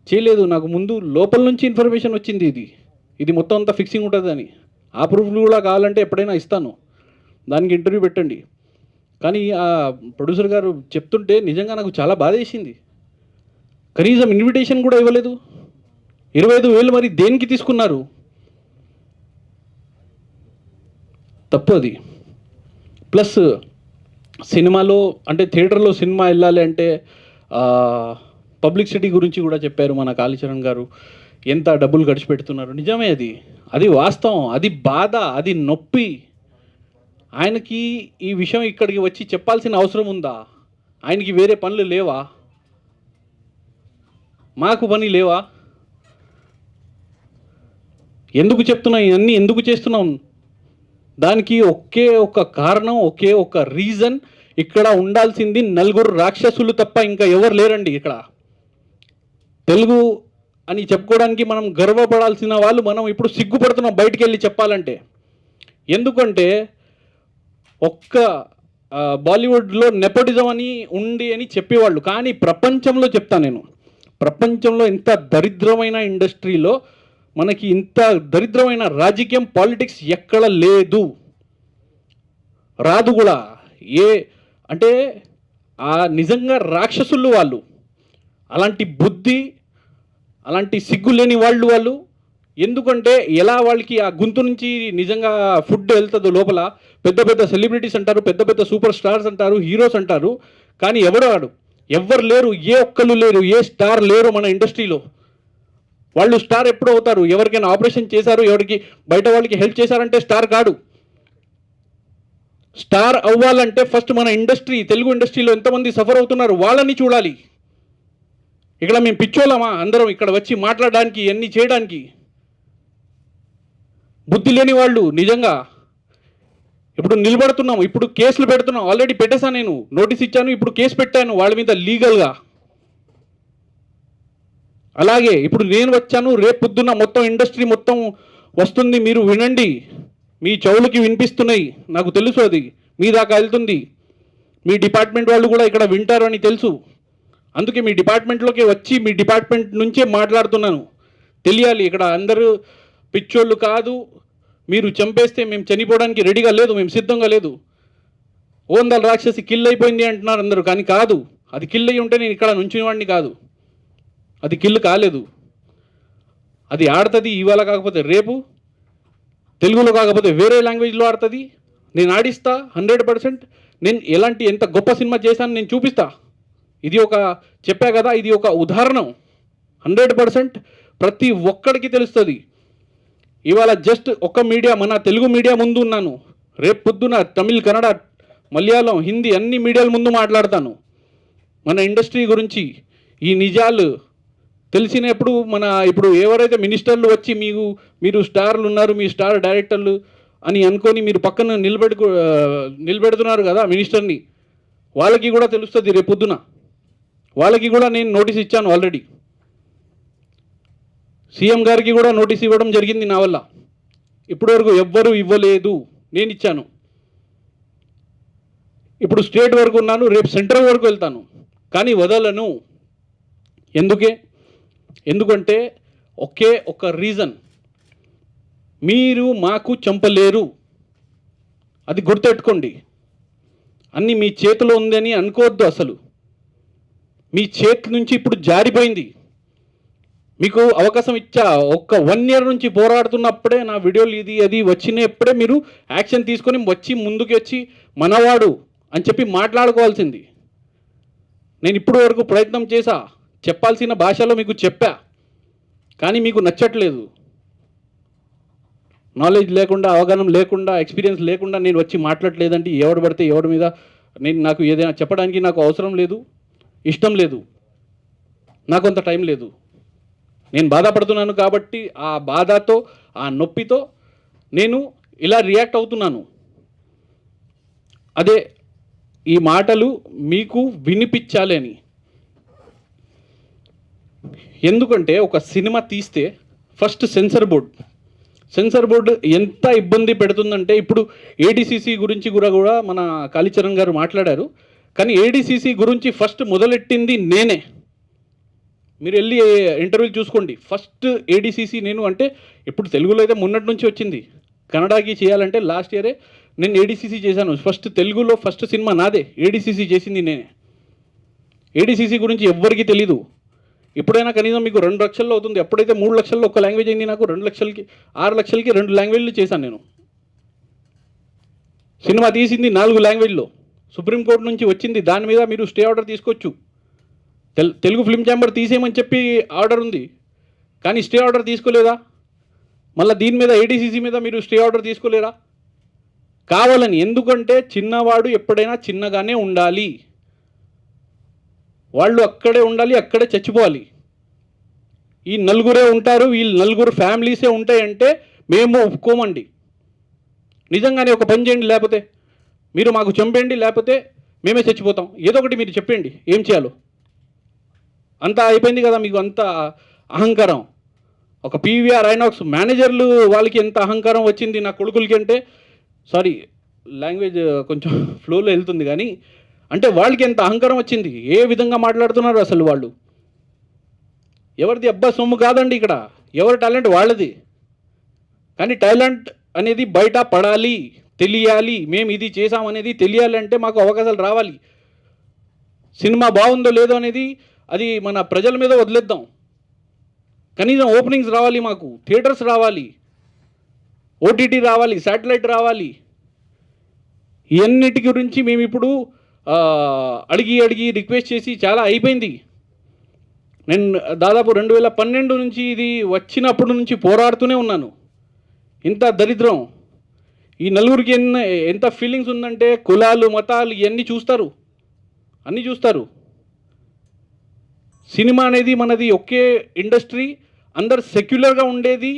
Speaker 3: చేయలేదు. నాకు ముందు లోపల నుంచి ఇన్ఫర్మేషన్ వచ్చింది, ఇది మొత్తం అంతా ఫిక్సింగ్ ఉంటుందని. ఆ ప్రూఫ్లు కూడా కావాలంటే ఎప్పుడైనా ఇస్తాను, దానికి ఇంటర్వ్యూ పెట్టండి. కానీ ఆ ప్రొడ్యూసర్ గారు చెప్తుంటే నిజంగా నాకు చాలా బాధ వేసింది. కనీసం ఇన్విటేషన్ కూడా ఇవ్వలేదు. 25,000 మరి దేనికి తీసుకున్నారు? తప్పు అది. ప్లస్ సినిమాలో అంటే థియేటర్లో సినిమా వెళ్ళాలి అంటే పబ్లిసిటీ గురించి కూడా చెప్పారు మన కాళీచరణ్ గారు. ఎంత డబ్బులు ఖర్చు పెడుతున్నారు. నిజమే, అది వాస్తవం, అది బాధ, అది నొప్పి. ఆయనకి ఈ విషయం ఇక్కడికి వచ్చి చెప్పాల్సిన అవసరం ఉందా? ఆయనకి వేరే పనులు లేవా? మాకు పని లేవా? ఎందుకు చెప్తున్నాం ఇవన్నీ, ఎందుకు చేస్తున్నాం? దానికి ఒకే ఒక కారణం, ఒకే ఒక రీజన్. ఇక్కడ ఉండాల్సింది 4 రాక్షసులు తప్ప ఇంకా ఎవరు లేరండి ఇక్కడ. తెలుగు అని చెప్పుకోవడానికి మనం గర్వపడాల్సిన వాళ్ళు మనం ఇప్పుడు సిగ్గుపడుతున్నాం బయటికి వెళ్ళి చెప్పాలంటే. ఎందుకంటే ఒక్క బాలీవుడ్లో నెపోటిజం అని ఉంది అని చెప్పేవాళ్ళు. కానీ ప్రపంచంలో చెప్తాను నేను, ప్రపంచంలో ఇంత దరిద్రమైన ఇండస్ట్రీలో మనకి ఇంత దరిద్రమైన రాజకీయం, పాలిటిక్స్ ఎక్కడ లేదు, రాదు కూడా. అంటే నిజంగా రాక్షసులు వాళ్ళు. అలాంటి బుద్ధి, అలాంటి సిగ్గు లేని వాళ్ళు. ఎందుకంటే ఎలా వాళ్ళకి ఆ గొంతు నుంచి నిజంగా ఫుడ్ వెళ్తుందో లోపల. పెద్ద పెద్ద సెలబ్రిటీస్ అంటారు, పెద్ద పెద్ద సూపర్ స్టార్స్ అంటారు, హీరోస్ అంటారు. కానీ ఎవ్వరు లేరు, ఏ ఒక్కళ్ళు లేరు, ఏ స్టార్ లేరు మన ఇండస్ట్రీలో. వాళ్ళు స్టార్ ఎప్పుడు అవుతారు? ఎవరికైనా ఆపరేషన్ చేశారు, ఎవరికి బయట వాళ్ళకి హెల్ప్ చేశారంటే స్టార్ కాడు. స్టార్ అవ్వాలంటే ఫస్ట్ మన ఇండస్ట్రీ, తెలుగు ఇండస్ట్రీలో ఎంతమంది సఫర్ అవుతున్నారు వాళ్ళని చూడాలి. ఇక్కడ మేము పిచ్చోళ్ళమా అందరం ఇక్కడ వచ్చి మాట్లాడడానికి, అన్నీ చేయడానికి? బుద్ధి లేని వాళ్ళు నిజంగా. ఇప్పుడు నిలబడుతున్నాం, ఇప్పుడు కేసులు పెడుతున్నాం. ఆల్రెడీ పెట్టేశాను, నేను నోటీస్ ఇచ్చాను, ఇప్పుడు కేసు పెట్టాను వాళ్ళ మీద లీగల్గా. అలాగే ఇప్పుడు నేను వచ్చాను, రేపు పొద్దున్న మొత్తం ఇండస్ట్రీ మొత్తం వస్తుంది. మీరు వినండి, మీ చెవులకి వినిపిస్తున్నాయి, నాకు తెలుసు. అది మీ దాకా వెళ్తుంది. మీ డిపార్ట్మెంట్ వాళ్ళు కూడా ఇక్కడ వింటారు అని తెలుసు. అందుకే మీ డిపార్ట్మెంట్లోకి వచ్చి మీ డిపార్ట్మెంట్ నుంచే మాట్లాడుతున్నాను. తెలియాలి, ఇక్కడ అందరూ పిచ్చోళ్ళు కాదు. మీరు చంపేస్తే మేము చనిపోవడానికి రెడీగా లేదు, మేము సిద్ధంగా లేదు. ఓందల రాక్షసి కిల్ అయిపోయింది అంటున్నారు అందరూ, కానీ కాదు. అది కిల్ అయ్యి ఉంటే నేను ఇక్కడ నుంచినవాడిని కాదు. అది కిల్ కాలేదు. అది ఆడుతుంది ఇవాళ కాకపోతే రేపు, తెలుగులో కాకపోతే వేరే లాంగ్వేజ్లో ఆడుతుంది. నేను ఆడిస్తా 100%. నేను ఎంత గొప్ప సినిమా చేశాను నేను చూపిస్తా. ఇది చెప్పా కదా, ఇది ఒక ఉదాహరణ. 100% ప్రతి ఒక్కడికి తెలుస్తుంది. ఇవాళ జస్ట్ ఒక మీడియా, మన తెలుగు మీడియా ముందు ఉన్నాను. రేపు పొద్దున తమిళ్, కన్నడ, మలయాళం, హిందీ అన్ని మీడియాల ముందు మాట్లాడతాను మన ఇండస్ట్రీ గురించి. ఈ నిజాలు తెలిసినప్పుడు ఇప్పుడు ఎవరైతే మినిస్టర్లు వచ్చి మీరు స్టార్లు ఉన్నారు, మీ స్టార్ డైరెక్టర్లు అని అనుకొని మీరు పక్కన నిలబెడుతున్నారు కదా మినిస్టర్ని, వాళ్ళకి కూడా తెలుస్తుంది రేపు పొద్దున. వాళ్ళకి కూడా నేను నోటీస్ ఇచ్చాను ఆల్రెడీ. సీఎం గారికి కూడా నోటీస్ ఇవ్వడం జరిగింది నా వల్ల. ఇప్పటివరకు ఎవ్వరూ ఇవ్వలేదు, నేను ఇచ్చాను. ఇప్పుడు స్టేట్ వరకు ఉన్నాను, రేపు సెంట్రల్ వరకు వెళ్తాను, కానీ వదలను. ఎందుకంటే ఒకే ఒక రీజన్, మీరు మాకు చంపలేరు. అది గుర్తెట్టుకోండి. అన్నీ మీ చేతిలో ఉందని అనుకోవద్దు. అసలు మీ చేతి నుంచి ఇప్పుడు జారిపోయింది. మీకు అవకాశం ఇచ్చా, 1 year నుంచి పోరాడుతున్నప్పుడే నా వీడియోలు ఇది అది వచ్చినప్పుడే మీరు యాక్షన్ తీసుకొని ముందుకు వచ్చి మనవాడు అని చెప్పి మాట్లాడుకోవాల్సింది. నేను ఇప్పుడు వరకు ప్రయత్నం చేశా, చెప్పాల్సిన భాషలో మీకు చెప్పా, కానీ మీకు నచ్చట్లేదు. నాలెడ్జ్ లేకుండా, అవగాహన లేకుండా, ఎక్స్పీరియన్స్ లేకుండా నేను వచ్చి మాట్లాడలేదంటే ఎవడు పడితే ఎవడి మీద నాకు ఏదైనా చెప్పడానికి నాకు అవసరం లేదు, ఇష్టం లేదు, నాకు అంత టైం లేదు. నేను బాధపడుతున్నాను కాబట్టి ఆ బాధతో, ఆ నొప్పితో నేను ఇలా రియాక్ట్ అవుతున్నాను. అదే ఈ మాటలు మీకు వినిపించాలి అని. ఎందుకంటే ఒక సినిమా తీస్తే ఫస్ట్ సెన్సార్ బోర్డు ఎంత ఇబ్బంది పెడుతుందంటే, ఇప్పుడు ఏడీసీసీ గురించి కూడా మన కాళీచరణ్ గారు మాట్లాడారు. కానీ ఏడీసీసీ గురించి ఫస్ట్ మొదలెట్టింది నేనే. మీరు వెళ్ళి ఇంటర్వ్యూలు చూసుకోండి. ఫస్ట్ ఏడీసీసీ నేను. అంటే ఇప్పుడు తెలుగులో అయితే మొన్నటి నుంచి వచ్చింది, కన్నడకి చేయాలంటే లాస్ట్ ఇయరే నేను ఏడీసీసీ చేశాను. ఫస్ట్ తెలుగులో ఫస్ట్ సినిమా నాదే, ఏడీసీసీ చేసింది నేనే. ఏడీసీసీ గురించి ఎవ్వరికీ తెలీదు. ఎప్పుడైనా కనీసం మీకు 2 లక్షల్లో అవుతుంది, ఎప్పుడైతే 3 లక్షల్లో ఒక లాంగ్వేజ్ అయింది నాకు, 2 లక్షలకి 6 లక్షలకి 2 లాంగ్వేజ్లు చేశాను నేను. సినిమా తీసింది 4 లాంగ్వేజ్లో, సుప్రీంకోర్టు నుంచి వచ్చింది, దాని మీద మీరు స్టే ఆర్డర్ తీసుకోవచ్చు. తెలుగు ఫిల్మ్ ఛాంబర్ తీసేయమని చెప్పి ఆర్డర్ ఉంది, కానీ స్టే ఆర్డర్ తీసుకోలేదా? మళ్ళీ దీని మీద ఏడీసీసీ మీద మీరు స్టే ఆర్డర్ తీసుకోలేరా? కావాలని. ఎందుకంటే చిన్నవాడు ఎప్పుడైనా చిన్నగానే ఉండాలి, వాళ్ళు అక్కడే ఉండాలి, అక్కడే చచ్చిపోవాలి. ఈ నలుగురే ఉంటారు, వీళ్ళు నలుగురు ఫ్యామిలీసే ఉంటాయంటే మేము ఒప్పుకోమండి. నిజంగానే ఒక పని చేయండి, లేకపోతే మీరు మాకు చంపేయండి, లేకపోతే మేమే చచ్చిపోతాం. ఏదో ఒకటి మీరు చెప్పండి ఏం చేయాలో. అంతా అయిపోయింది కదా మీకు, అంత అహంకారం. ఒక పీవీఆర్ ఐనాక్స్ మేనేజర్లు వాళ్ళకి ఎంత అహంకారం వచ్చింది నా కొడుకులకి అంటే, సారీ లాంగ్వేజ్ కొంచెం ఫ్లోలో వెళ్తుంది కానీ, అంటే వాళ్ళకి ఎంత అహంకారం వచ్చింది, ఏ విధంగా మాట్లాడుతున్నారు అసలు వాళ్ళు. ఎవరిది అబ్బా సొమ్ము కాదండి ఇక్కడ, ఎవరి టాలెంట్ వాళ్ళది. కానీ టాలెంట్ అనేది బయట పడాలి, తెలియాలి. మేము ఇది చేసామనేది తెలియాలంటే మాకు అవకాశాలు రావాలి. సినిమా బాగుందో లేదో అనేది అది మన ప్రజల మీద వదిలేద్దాం. కనీసం ఓపెనింగ్స్ రావాలి, మాకు థియేటర్స్ రావాలి, ఓటీటీ రావాలి, శాటిలైట్ రావాలి. ఇవన్నిటి గురించి మేము ఇప్పుడు అడిగి రిక్వెస్ట్ చేసి చాలా అయిపోయింది. నేను దాదాపు 2012 నుంచి ఇది వచ్చినప్పటి నుంచి పోరాడుతూనే ఉన్నాను. ఇంత దరిద్రం, ఈ నలుగురికి ఎంత ఫీలింగ్స్ ఉందంటే, కులాలు మతాలు ఇవన్నీ చూస్తారు, అన్నీ చూస్తారు. సినిమా అనేది మనది ఒకే ఇండస్ట్రీ, అందరు సెక్యులర్గా ఉండేది,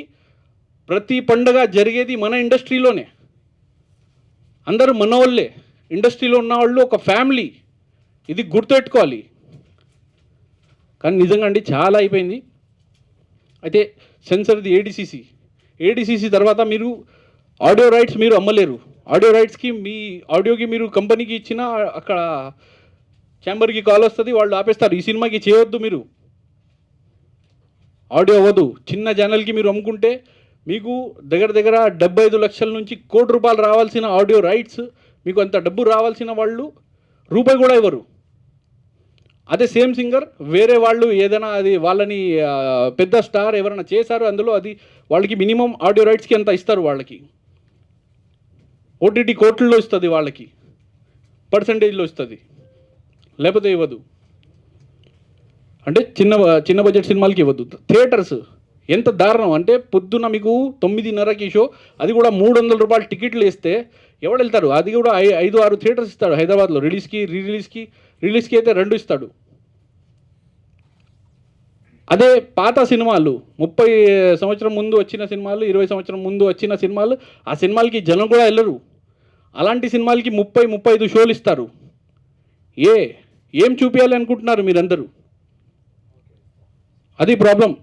Speaker 3: ప్రతి పండగ జరిగేది మన ఇండస్ట్రీలోనే. అందరూ మనవాళ్ళే, ఇండస్ట్రీలో ఉన్న వాళ్ళు ఒక ఫ్యామిలీ, ఇది గుర్తుపెట్టుకోవాలి. కానీ నిజంగా అండి చాలా అయిపోయింది. అయితే సెన్సర్ది ఏడీసీసీ తర్వాత మీరు ఆడియో రైట్స్ మీరు అమ్మలేరు. ఆడియో రైట్స్కి మీ ఆడియోకి మీరు కంపెనీకి ఇచ్చినా అక్కడ ఛాంబర్కి కాల్ వస్తుంది, వాళ్ళు ఆపేస్తారు. ఈ సినిమాకి చేయవద్దు మీరు, ఆడియో అవ్వదు. చిన్న ఛానల్కి మీరు అమ్ముకుంటే మీకు దగ్గర 75 లక్షల నుంచి ₹1 కోటి రావాల్సిన ఆడియో రైట్స్, మీకు అంత డబ్బు రావాల్సిన వాళ్ళు రూపాయి కూడా ఇవ్వరు. అదే సేమ్ సింగర్ వేరే వాళ్ళు ఏదైనా అది వాళ్ళని పెద్ద స్టార్ ఎవరైనా చేశారు అందులో, అది వాళ్ళకి మినిమం ఆడియో రైట్స్కి ఎంత ఇస్తారు, వాళ్ళకి ఓటీటీ కోట్లలో ఇస్తుంది, వాళ్ళకి పర్సంటేజ్లో ఇస్తుంది, లేకపోతే ఇవ్వదు. అంటే చిన్న బడ్జెట్ సినిమాలకి ఇవ్వద్దు. థియేటర్స్ ఎంత దారుణం అంటే, పొద్దున్న మీకు 9:30కి షో, అది కూడా ₹300 టికెట్లు వేస్తే ఎవడు వెళ్తారు? అది కూడా 5-6 థియేటర్స్ ఇస్తాడు హైదరాబాద్లో, రిలీజ్కి రిలీజ్కి అయితే 2 ఇస్తాడు. అదే పాత సినిమాలు 30 సంవత్సరం ముందు వచ్చిన సినిమాలు, 20 సంవత్సరం ముందు వచ్చిన సినిమాలు, ఆ సినిమాలకి జనం కూడా వెళ్ళరు. అలాంటి సినిమాలకి 30-35 షోలు ఇస్తారు. ఏం చూపించాలి అనుకుంటున్నారు మీరందరూ? అది ప్రాబ్లం.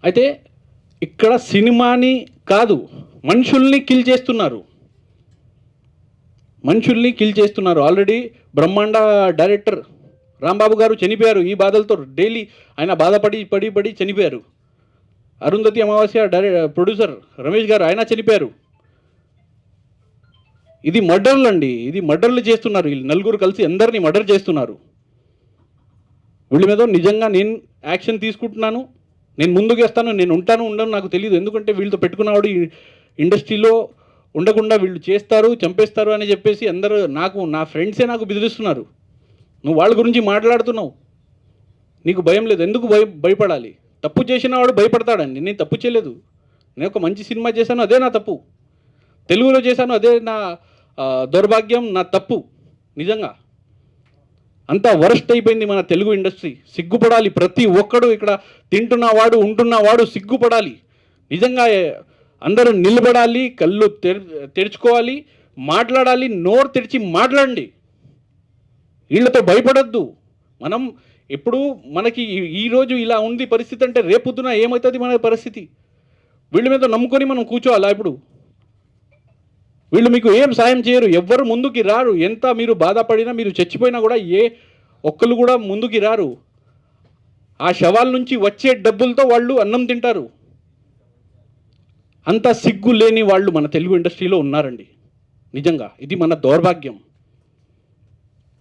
Speaker 3: అయితే ఇక్కడ సినిమాని కాదు, మనుషుల్ని కిల్ చేస్తున్నారు. ఆల్రెడీ బ్రహ్మాండ డైరెక్టర్ రాంబాబు గారు చనిపోయారు. ఈ బాధలతో డైలీ ఆయన బాధపడి చనిపోయారు. అరుంధతి అమావాస్య ప్రొడ్యూసర్ రమేష్ గారు ఆయన చనిపోయారు. ఇది మర్డర్లు అండి, ఇది మర్డర్లు చేస్తున్నారు. వీళ్ళు నలుగురు కలిసి అందరినీ మర్డర్ చేస్తున్నారు. వీళ్ళ మీద నిజంగా నేను యాక్షన్ తీసుకుంటున్నాను, నేను ముందుకు వేస్తాను. నేను ఉండను నాకు తెలియదు, ఎందుకంటే వీళ్ళతో పెట్టుకున్నవాడు ఇండస్ట్రీలో ఉండకుండా వీళ్ళు చేస్తారు, చంపేస్తారు అని చెప్పేసి అందరూ నా ఫ్రెండ్సే నాకు బెదిరిస్తున్నారు. నువ్వు వాళ్ళ గురించి మాట్లాడుతున్నావు, నీకు భయం లేదు, ఎందుకు భయపడాలి? తప్పు చేసిన వాడు భయపడతాడండి. నేను తప్పు చేయలేదు, నేను ఒక మంచి సినిమా చేశాను, అదే నా తప్పు. తెలుగులో చేశాను, అదే నా దౌర్భాగ్యం, నా తప్పు. నిజంగా అంతా వరస్ట్ అయిపోయింది మన తెలుగు ఇండస్ట్రీ. సిగ్గుపడాలి ప్రతి ఒక్కడు, ఇక్కడ తింటున్నవాడు ఉంటున్నవాడు సిగ్గుపడాలి. నిజంగా అందరూ నిలబడాలి, కళ్ళు తెరుచుకోవాలి, మాట్లాడాలి, నోరు తెరిచి మాట్లాడండి. వీళ్ళతో భయపడద్దు. మనం ఎప్పుడు మనకి ఈరోజు ఇలా ఉంది పరిస్థితి అంటే, రేపొద్దున ఏమవుతుంది మన పరిస్థితి? వీళ్ళ మీద నమ్ముకొని మనం కూర్చోవాలా? ఇప్పుడు వీళ్ళు మీకు ఏం సాయం చేయరు, ఎవ్వరు ముందుకి రారు. ఎంత మీరు బాధపడినా, మీరు చచ్చిపోయినా కూడా ఒక్కరు కూడా ముందుకి రారు. ఆ శవాల నుంచి వచ్చే డబ్బులతో వాళ్ళు అన్నం తింటారు. అంత సిగ్గు లేని వాళ్ళు మన తెలుగు ఇండస్ట్రీలో ఉన్నారండి. నిజంగా ఇది మన దౌర్భాగ్యం.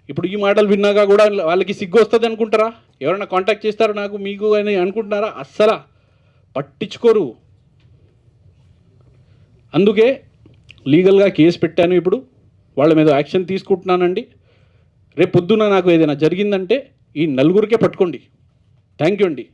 Speaker 3: ఇప్పుడు ఈ మాటలు విన్నాక కూడా వాళ్ళకి సిగ్గు వస్తుంది అనుకుంటారా? ఎవరైనా కాంటాక్ట్ చేస్తారో నాకు మీకు అని అనుకుంటున్నారా? అస్సలు పట్టించుకోరు. అందుకే లీగల్గా కేసు పెట్టాను. ఇప్పుడు వాళ్ళ మీద యాక్షన్ తీసుకుంటున్నానండి. రేపు పొద్దున నాకు ఏదైనా జరిగిందంటే ఈ నలుగురికే పట్టుకోండి. థ్యాంక్ యూ అండి.